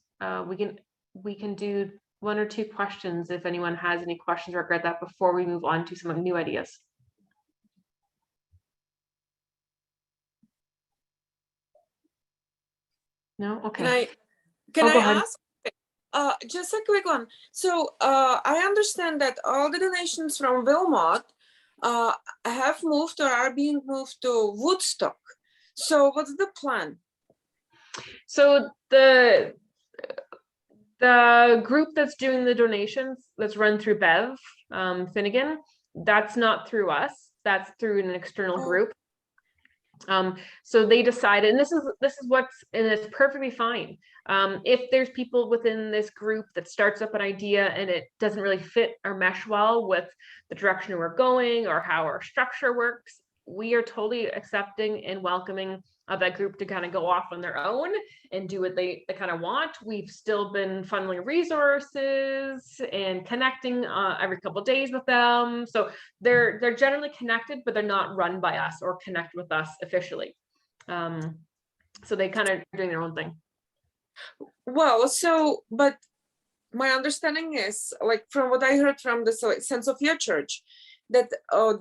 We can do 1 or 2 questions if anyone has any questions regarding that before we move on to some new ideas. No? Okay. Can go I ahead. ask? Just a quick one. So I understand that all the donations from Wilmot have moved or are being moved to Woodstock. So what's the plan? So the group that's doing the donations, that's run through Bev Finnegan, that's not through us, that's through an external group. So they decided, and this is what's, and it's perfectly fine. If there's people within this group that starts up an idea and it doesn't really fit or mesh well with the direction we're going or how our structure works, we are totally accepting and welcoming of that group to kind of go off on their own and do what they kind of want. We've still been funneling resources and connecting every couple of days with them. So they're generally connected, but they're not run by us or connect with us officially. So they kind of doing their own thing. Well, so, but my understanding is, like, from what I heard from the Sense of Your Church, that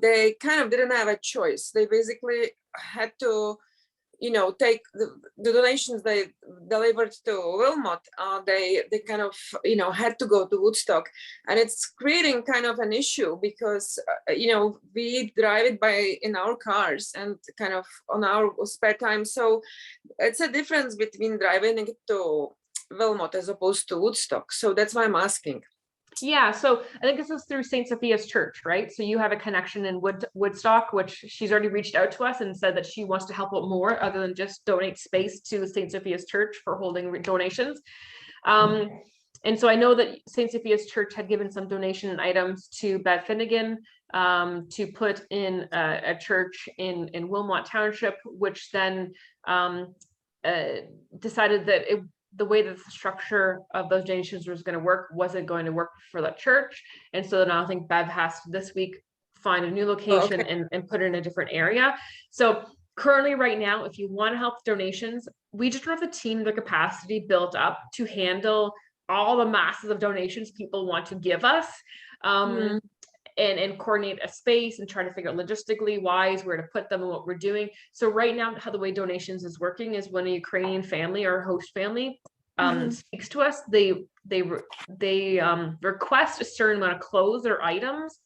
they kind of didn't have a choice. They basically had to, you know, take the donations they delivered to Wilmot. They kind of, you know, had to go to Woodstock, and it's creating kind of an issue because you know, we drive it by in our cars and kind of on our spare time. So it's a difference between driving it to Wilmot as opposed to Woodstock. So that's why I'm asking. Yeah, so I think this is through St. Sophia's Church, right? So you have a connection in Woodstock, which she's already reached out to us and said that she wants to help out more other than just donate space to St. Sophia's Church for holding donations. And so I know that St. Sophia's Church had given some donation items to Bev Finnegan to put in a church in Wilmot Township, which then decided that the way that the structure of those donations was going to work wasn't going to work for that church. And so now I think Bev has to this week find a new location and put it in a different area. So currently right now, if you want to help donations, we just don't have the team, the capacity built up to handle all the masses of donations people want to give us. And coordinate a space and try to figure out logistically wise where to put them and what we're doing. So right now, how the way donations is working is when a Ukrainian family or host family speaks to us, they request a certain amount of clothes or items,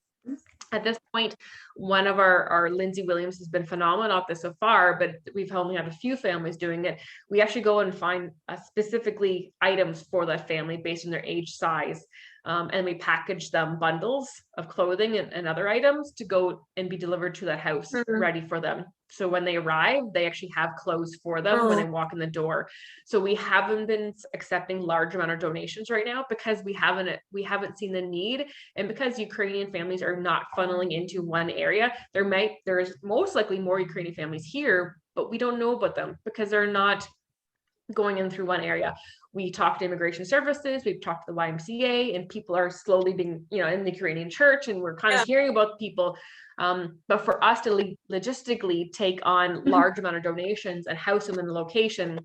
At this point, one of our Lindsay Williams has been phenomenal at this so far, but we've only had a few families doing it. We actually go and find specifically items for that family based on their age, size, and we package them bundles of clothing and other items to go and be delivered to that house ready for them. So when they arrive, they actually have clothes for them when they walk in the door. So we haven't been accepting large amount of donations right now because we haven't seen the need, and because Ukrainian families are not funneling into one area. There's most likely more Ukrainian families here, but we don't know about them because they're not going in through one area. We talked to immigration services, we've talked to the YMCA, and people are slowly being, in the Ukrainian church, and we're kind of hearing about people. But for us to logistically take on large amount of donations and house them in the location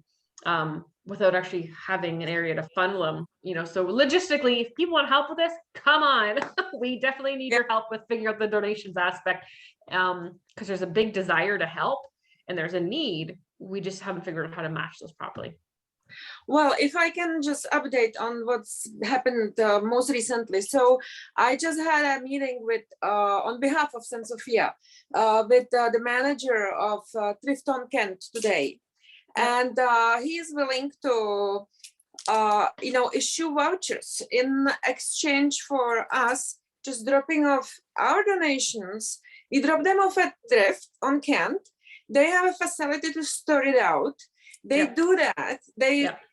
without actually having an area to funnel them, so logistically, if people want help with this, come on. We definitely need your help with figuring out the donations aspect, because there's a big desire to help and there's a need. We just haven't figured out how to match those properly. Well, if I can just update on what's happened most recently. So I just had a meeting with, on behalf of St. Sophia, with the manager of Thrift on Kent today. And he is willing to, issue vouchers in exchange for us just dropping off our donations. We drop them off at Thrift on Kent. They have a facility to store it out. They do that.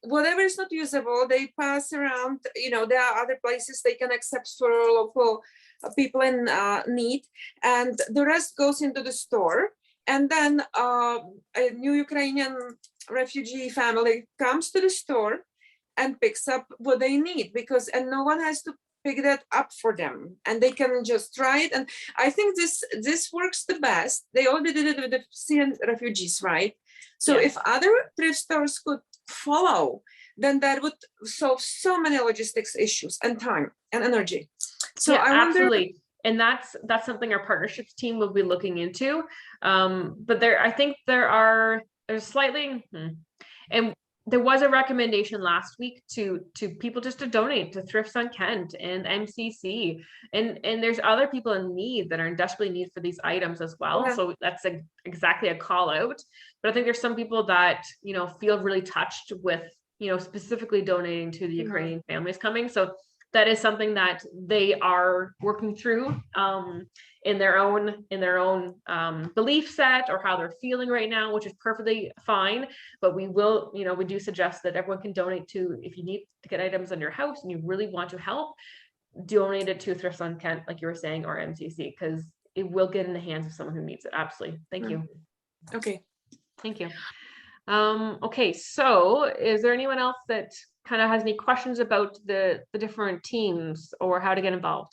Whatever is not usable, they pass around. There are other places they can accept for local people in need, and the rest goes into the store. And then a new Ukrainian refugee family comes to the store and picks up what they need, and no one has to pick that up for them, and they can just try it. And I think this works the best. They already did it with the Syrian refugees, right? So if other thrift stores could follow, then that would solve so many logistics issues and time and energy. So I wonder, absolutely. And that's something our partnerships team will be looking into. But I think there's slightly, and there was a recommendation last week to people just to donate to Thrifts on Kent and MCC, and there's other people in need that are in desperate need for these items as well. So that's exactly a call out. But I think there's some people that feel really touched with specifically donating to the Ukrainian families coming. So that is something that they are working through in their own belief set or how they're feeling right now, which is perfectly fine. But we will, we do suggest that everyone can donate to, if you need to get items in your house and you really want to help, donate it to Thrifts on Kent, like you were saying, or MCC, because it will get in the hands of someone who needs it. Absolutely. Thank you. Okay. Thank you. Okay, so is there anyone else that kind of has any questions about the different teams or how to get involved?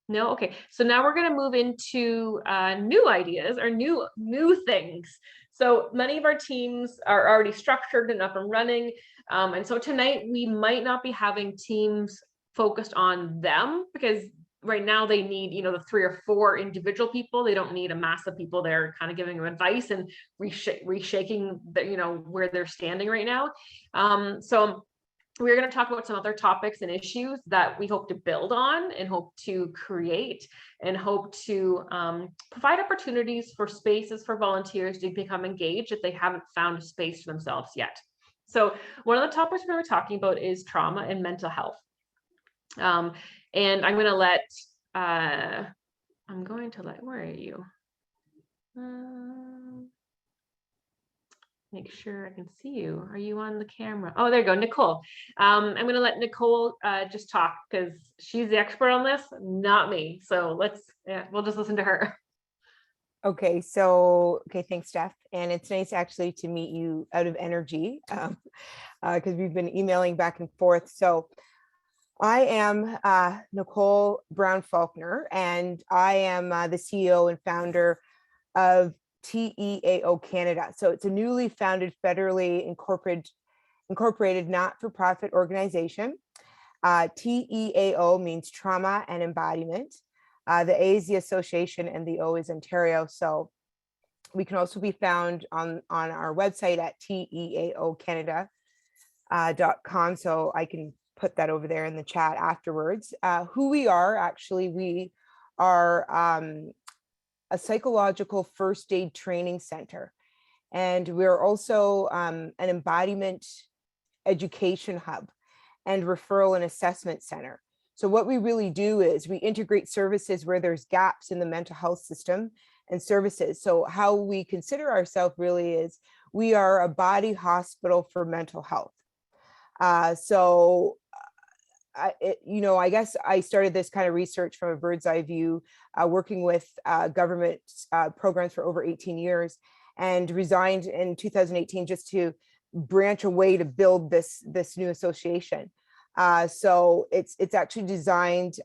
No? Okay, so now we're going to move into new ideas or new things. So many of our teams are already structured and up and running. And so tonight we might not be having teams focused on them, because right now they need, the 3 or 4 individual people. They don't need a mass of people there kind of giving them advice and reshaking where they're standing right now. So we're going to talk about some other topics and issues that we hope to build on and hope to create and hope to provide opportunities for spaces for volunteers to become engaged if they haven't found a space for themselves yet. So one of the topics we're going to be talking about is trauma and mental health. And I'm going to let, where are you? Make sure I can see you. Are you on the camera? Oh, there you go, Nicole. I'm going to let Nicole just talk because she's the expert on this, not me. So we'll just listen to her. Okay, thanks, Steph. And it's nice actually to meet you out of energy because we've been emailing back and forth. So I am Nicole Brown-Faulkner, and I am the CEO and founder of TEAO Canada. So it's a newly founded federally incorporated not-for-profit organization. TEAO means trauma and embodiment. The A is the association and the O is Ontario. So we can also be found on our website at teaocanada.com. So I can put that over there in the chat afterwards. Who we are, actually, we are a psychological first aid training center. And we're also an embodiment education hub and referral and assessment center. So what we really do is we integrate services where there's gaps in the mental health system and services. So how we consider ourselves really is we are a body hospital for mental health. I guess I started this kind of research from a bird's eye view, working with government programs for over 18 years, and resigned in 2018 just to branch away to build this new association. So it's actually designed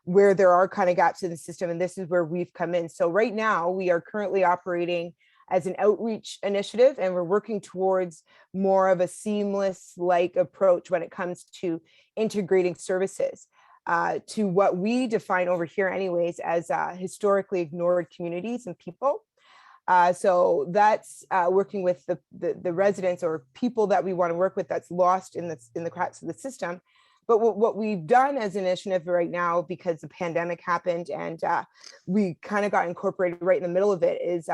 where there are kind of gaps in the system, and this is where we've come in. So right now we are currently operating as an outreach initiative, and we're working towards more of a seamless like approach when it comes to integrating services to what we define over here anyways as historically ignored communities and people. So that's working with the residents or people that we want to work with that's lost in the cracks of the system. But what we've done as an initiative right now, because the pandemic happened and we kind of got incorporated right in the middle of it, is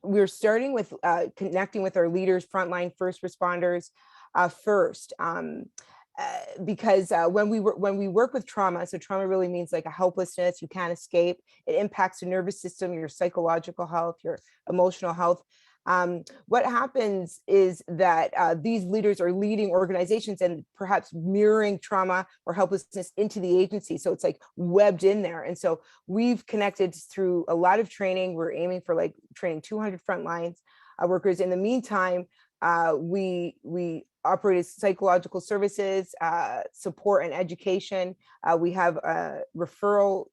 we're starting with connecting with our leaders, frontline first responders first. Because when we work with trauma, so trauma really means like a helplessness, you can't escape. It impacts the nervous system, your psychological health, your emotional health. What happens is that these leaders are leading organizations and perhaps mirroring trauma or helplessness into the agency. So it's like webbed in there. And so we've connected through a lot of training. We're aiming for like training 200 frontlines workers. In the meantime, we operate as psychological services, support and education. We have a referral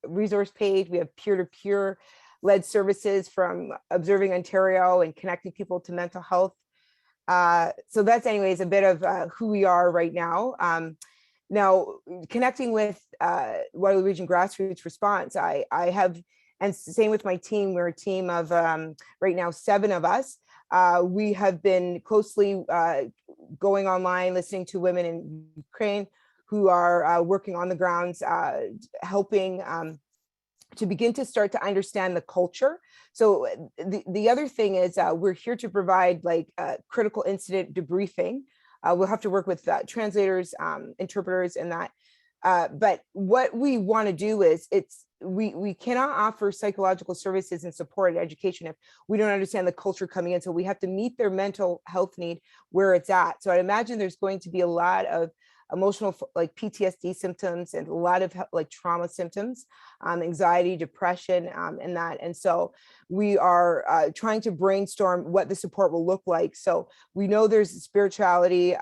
resource page. We have peer-to-peer led services from Observing Ontario and connecting people to mental health. So that's anyways a bit of who we are right now. Now, connecting with Waterloo Region Grassroots Response, I have, and same with my team, we're a team of right now 7 of us. We have been closely going online, listening to women in Ukraine who are working on the grounds, helping to begin to start to understand the culture. So the other thing is we're here to provide like critical incident debriefing. We'll have to work with translators, interpreters and that. But what we want to do is we cannot offer psychological services and support and education if we don't understand the culture coming in. So we have to meet their mental health need where it's at. So I imagine there's going to be a lot of emotional like PTSD symptoms and a lot of like trauma symptoms, anxiety, depression, and that. And so we are trying to brainstorm what the support will look like. So we know there's spirituality,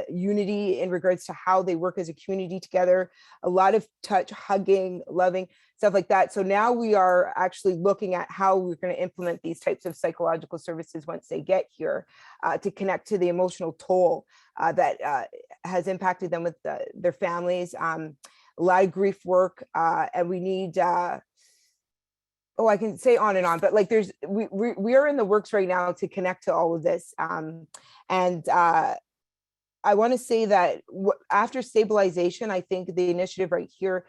unity in regards to how they work as a community together, a lot of touch, hugging, loving, stuff like that. So now we are actually looking at how we're going to implement these types of psychological services once they get here to connect to the emotional toll that has impacted them with their families, a lot of grief work, and we need, I can say on and on, but like we are in the works right now to connect to all of this. And I want to say that after stabilization, I think the initiative right here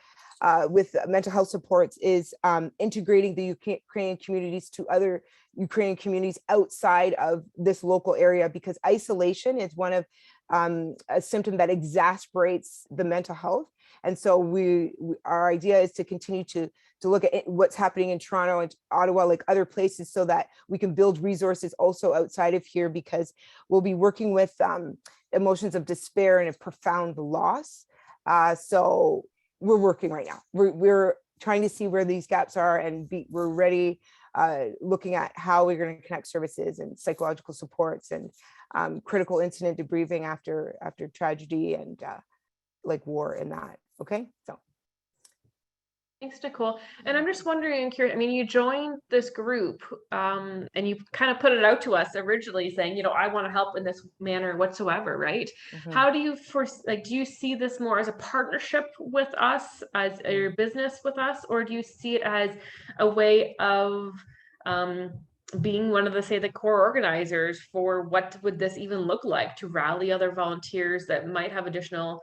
with mental health supports is integrating the Ukrainian communities to other Ukrainian communities outside of this local area, because isolation is one of a symptom that exasperates the mental health. And so our idea is to continue to look at what's happening in Toronto and Ottawa, like other places, so that we can build resources also outside of here, because we'll be working with emotions of despair and a profound loss. So we're working right now. We're trying to see where these gaps are, and we're ready, looking at how we're going to connect services and psychological supports and critical incident debriefing after tragedy and like war and that. Okay, so. Thanks, Nicole. And I'm just wondering, I mean, you joined this group and you kind of put it out to us originally saying, I want to help in this manner whatsoever, right? Mhm. How do you do you see this more as a partnership with us, as your business with us, or do you see it as a way of being one of the, say, the core organizers for what would this even look like to rally other volunteers that might have additional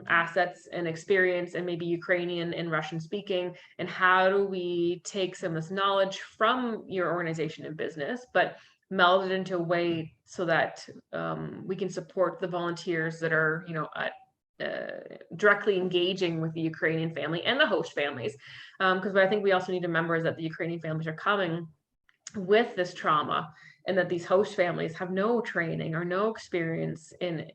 assets and experience and maybe Ukrainian and Russian speaking, and how do we take some of this knowledge from your organization and business, but meld it into a way so that we can support the volunteers that are, you know, directly engaging with the Ukrainian family and the host families. Because what I think we also need to remember is that the Ukrainian families are coming with this trauma, and that these host families have no training or no experience in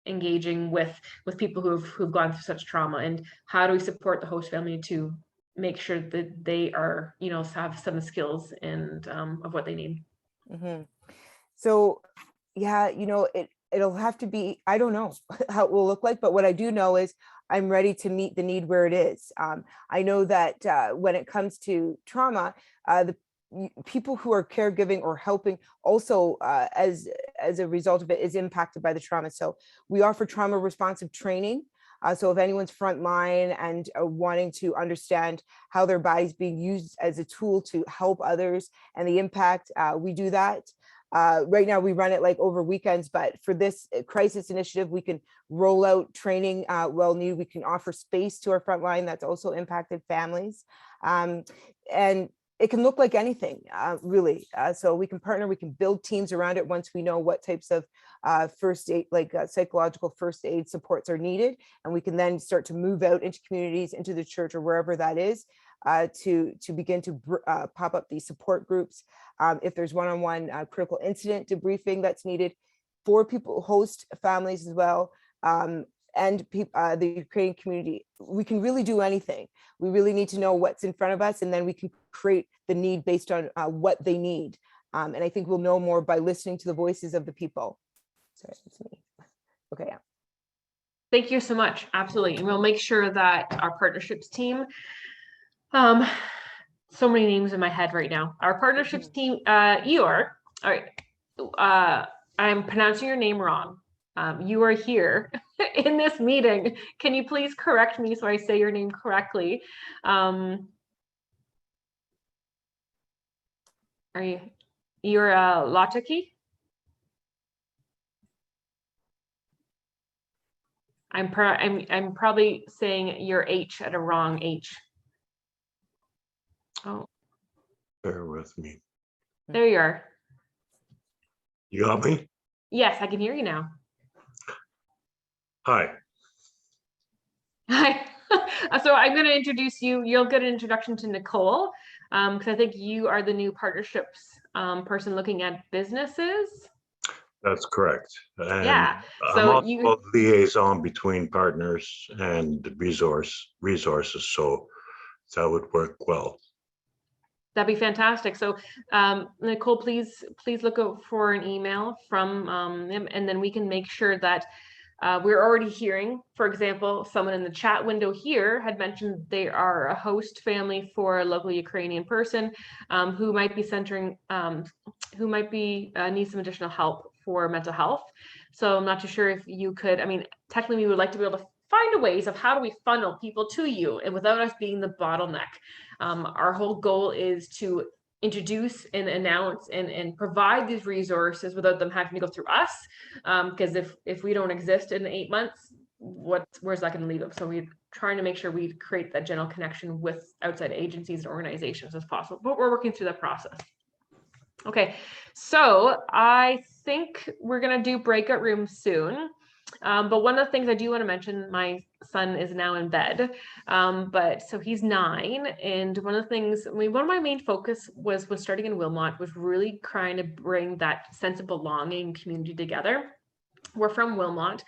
engaging with people who've gone through such trauma. And how do we support the host family to make sure that they are, you know, have some skills and of what they need. So yeah, you know, it'll have to be, I don't know how it will look like, but what I do know is I'm ready to meet the need where it is. I know that when it comes to trauma, the people who are caregiving or helping also as a result of it is impacted by the trauma. So we offer trauma responsive training. So if anyone's frontline and wanting to understand how their body's being used as a tool to help others and the impact, we do that. Right now we run it like over weekends, but for this crisis initiative, we can roll out training well needed. We can offer space to our frontline that's also impacted families. And it can look like anything, really. So we can partner, we can build teams around it once we know what types of first aid, like psychological first aid supports are needed. And we can then start to move out into communities, into the church or wherever that is, to begin to pop up these support groups. If there's one-on-one critical incident debriefing that's needed for people, host families as well, and the Ukrainian community, we can really do anything. We really need to know what's in front of us, and then we can create the need based on what they need. And I think we'll know more by listening to the voices of the people. Sorry, that's me. Okay, yeah. Thank you so much. Absolutely. And we'll make sure that our partnerships team, so many names in my head right now. Our partnerships team, Eeyore, all right, I'm pronouncing your name wrong. You are here in this meeting. Can you please correct me so I say your name correctly? You're Lataki? I'm probably saying your H at a wrong H. Oh, bear with me. there you are. You got me? Yes, I can hear you now. Hi. Hi. So I'm going to introduce you. You'll get an introduction to Nicole, because I think you are the new partnerships person looking at businesses. That's correct. And Yeah. I'm So also you a liaison between partners and resources, so that would work well. That'd be fantastic. So Nicole, please look out for an email from him, and then we can make sure that we're already hearing, for example, someone in the chat window here had mentioned they are a host family for a local Ukrainian person who might be who might be need some additional help for mental health. So I'm not too sure if you could, I mean, technically we would like to be able to find a ways of how do we funnel people to you and without us being the bottleneck. Our whole goal is to introduce and announce and provide these resources without them having to go through us. Because if we don't exist in 8 months, where's that going to leave them? So we're trying to make sure we create that general connection with outside agencies and organizations as possible, but we're working through that process. Okay, so I think we're going to do breakout rooms soon. But one of the things I do want to mention, my son is now in bed, but so he's 9. And one of the things, I mean, one of my main focus was starting in Wilmot was really trying to bring that sense of belonging community together. We're from Wilmot.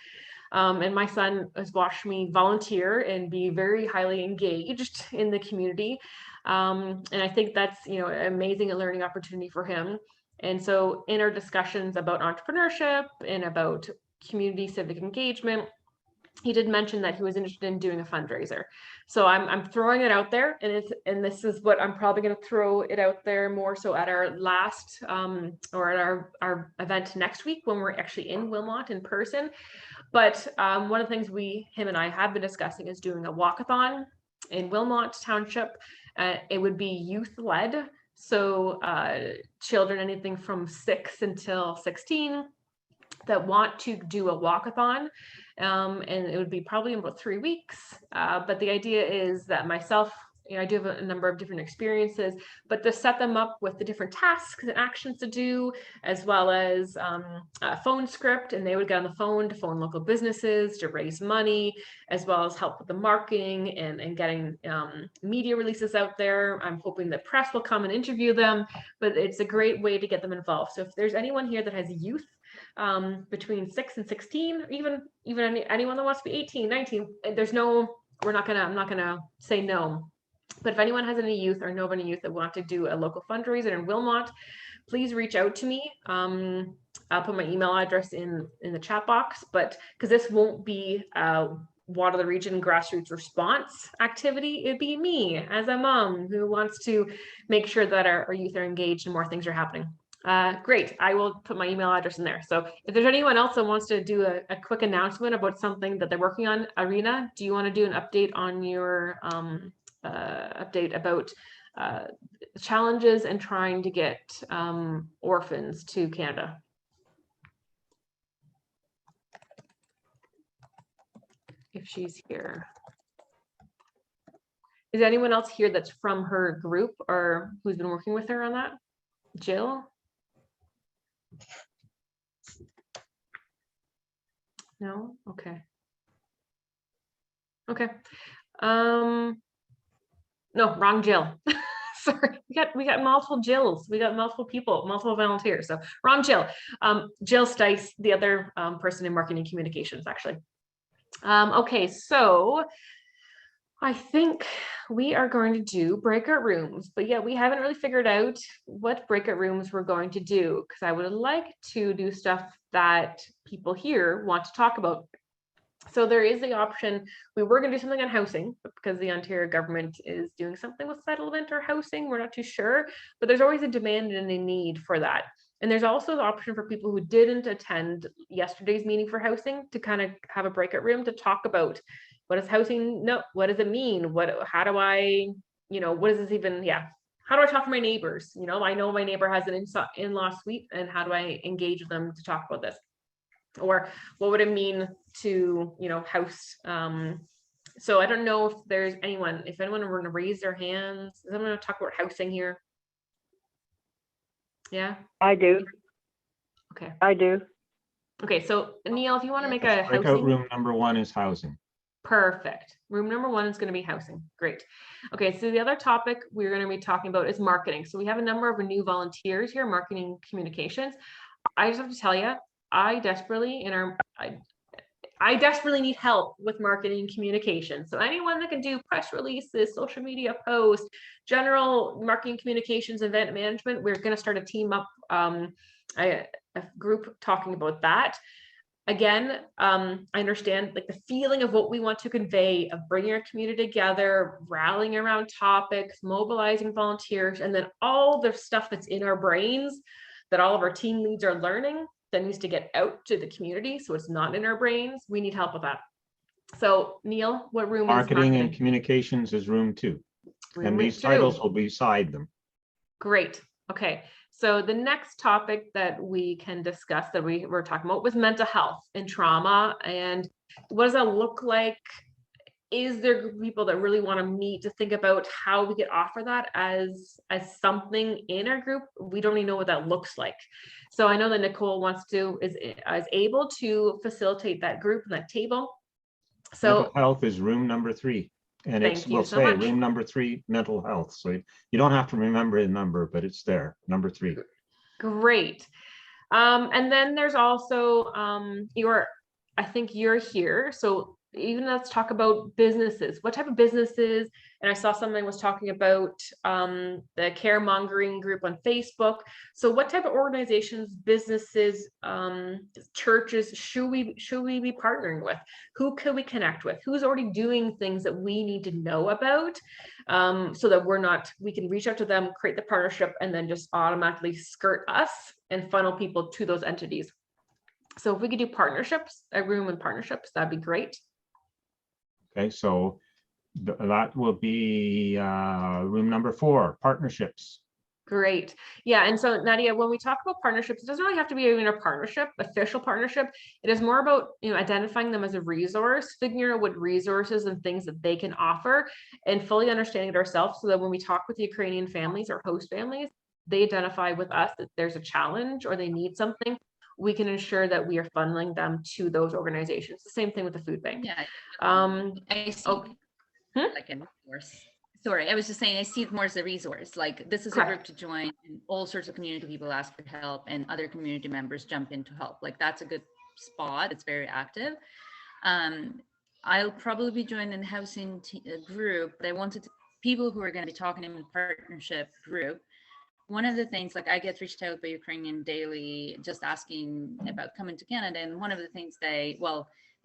And my son has watched me volunteer and be very highly engaged in the community. And I think that's, you know, an amazing learning opportunity for him. And so in our discussions about entrepreneurship and about community civic engagement, he did mention that he was interested in doing a fundraiser. So I'm throwing it out there, and this is what I'm probably going to throw it out there more so at our last or at our event next week when we're actually in Wilmot in person. But one of the things him and I have been discussing is doing a walkathon in Wilmot Township. It would be youth led. So children anything from 6 until 16 that want to do a walkathon, and it would be probably in about 3 weeks. But the idea is that myself, I do have a number of different experiences, but to set them up with the different tasks and actions to do, as well as a phone script, and they would get on the phone to phone local businesses to raise money, as well as help with the marketing and getting media releases out there. I'm hoping the press will come and interview them, but it's a great way to get them involved. So if there's anyone here that has youth between 6 and 16, or even anyone that wants to be 18, 19, there's no, I'm not gonna say no. But if anyone has any youth or know of any youth that want to do a local fundraiser in Wilmot, please reach out to me. I'll put my email address in the chat box, but because this won't be a Waterloo Region grassroots response activity, it'd be me as a mom who wants to make sure that our youth are engaged and more things are happening. Great, I will put my email address in there. So if there's anyone else that wants to do a quick announcement about something that they're working on, Irina, do you want to do an update on your update about challenges and trying to get orphans to Canada? If she's here. Is anyone else here that's from her group or who's been working with her on that? Jill? No? Okay. Okay. No, wrong Jill. Sorry, we got multiple Jills. We got multiple people, multiple volunteers. So wrong Jill. Jill Stice, the other person in marketing communications, actually. Okay, so I think we are going to do breakout rooms, but yeah, we haven't really figured out what breakout rooms we're going to do, because I would like to do stuff that people here want to talk about. So there is the option, we were going to do something on housing, but because the Ontario government is doing something with settlement or housing, we're not too sure, but there's always a demand and a need for that. And there's also the option for people who didn't attend yesterday's meeting for housing to kind of have a breakout room to talk about what is housing, no, what does it mean? How do I, what is this even, how do I talk to my neighbors? I know my neighbor has an in-law suite, and how do I engage with them to talk about this? Or what would it mean to, house? So I don't know if there's anyone, if anyone were to raise their hands, is anyone going to talk about housing here? Yeah, I do. okay. I do. Okay, so Neil, if you want to make a Breakout housing room number 1 is housing. Perfect. Room number 1 is going to be housing. Great. Okay, so the other topic we're going to be talking about is marketing. So we have a number of new volunteers here, marketing communications. I just have to tell you, I desperately need help with marketing communication. So anyone that can do press releases, social media posts, general marketing communications, event management, we're going to start a team up, a group talking about that. Again, I understand like the feeling of what we want to convey, of bringing our community together, rallying around topics, mobilizing volunteers, and then all the stuff that's in our brains that all of our team leads are learning that needs to get out to the community, so it's not in our brains. We need help with that. So Neil, what room Marketing is marketing? and communications is room 2. And these 2. titles will be beside them. Great. Okay. So the next topic that we can discuss that we were talking about was mental health and trauma. And what does that look like? Is there people that really want to meet to think about how we could offer that as something in our group? We don't even know what that looks like. So I know that Nicole is able to facilitate that group and that table. So mental health is room number 3. And thank it's, you we'll so say much. room number 3, mental health. So you don't have to remember the number, but it's there, number 3. Great. And then there's also I think you're here. So even let's talk about businesses. What type of businesses? And I saw something was talking about the caremongering group on Facebook. So what type of organizations, businesses, churches should we be partnering with? Who can we connect with? Who's already doing things that we need to know about, so that we can reach out to them, create the partnership, and then just automatically skirt us and funnel people to those entities. So if we could do partnerships, a room and partnerships, that'd be great. Okay, so that will be room number 4, partnerships. Great. Yeah. And so Nadia, when we talk about partnerships, it doesn't really have to be even a partnership, official partnership. It is more about, identifying them as a resource, figuring out what resources and things that they can offer, and fully understanding it ourselves, so that when we talk with the Ukrainian families or host families, they identify with us that there's a challenge or they need something, we can ensure that we are funneling them to those organizations. The same thing with the food bank. Yeah. I see Okay. like a resource. Sorry, I was just saying, I see it more as a resource. Like, this is a group to join, and all sorts of community people ask for help, and other community members jump in to help. Like, that's a good spot. It's very active. I'll probably be joining the housing group, but I wanted people who are going to be talking in the partnership group. One of the things, like, I get reached out by Ukrainian daily, just asking about coming to Canada. And one of the things they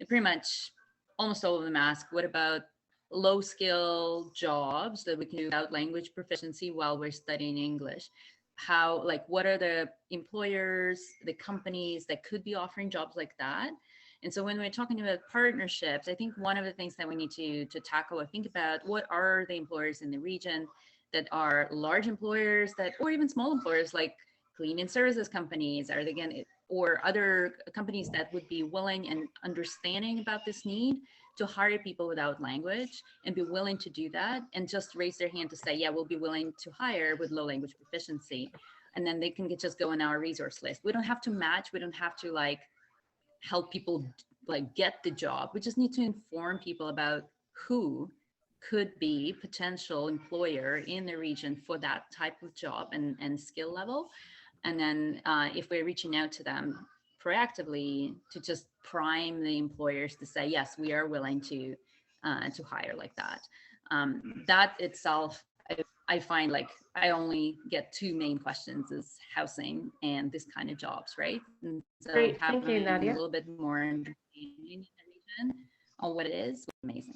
pretty much, almost all of them ask, what about low skill jobs that we can do without language proficiency while we're studying English? How, like, what are the employers, the companies that could be offering jobs like that? And so when we're talking about partnerships, I think one of the things that we need to tackle or think about, what are the employers in the region that are large employers, that, or even small employers like cleaning services companies, are they going, or other companies that would be willing and understanding about this need to hire people without language, and be willing to do that, and just raise their hand to say, yeah, we'll be willing to hire with low language proficiency. And then they can just go on our resource list. We don't have to match, we don't have to like help people like get the job. We just need to inform people about who could be potential employer in the region for that type of job and skill level. And then if we're reaching out to them proactively, to just prime the employers to say, yes, we are willing to hire like that. That itself, I find, like, I only get two main questions, is housing and this kind of jobs, right? And so Great, thank you, Nadia. a little bit more understanding in the region on what it is, amazing.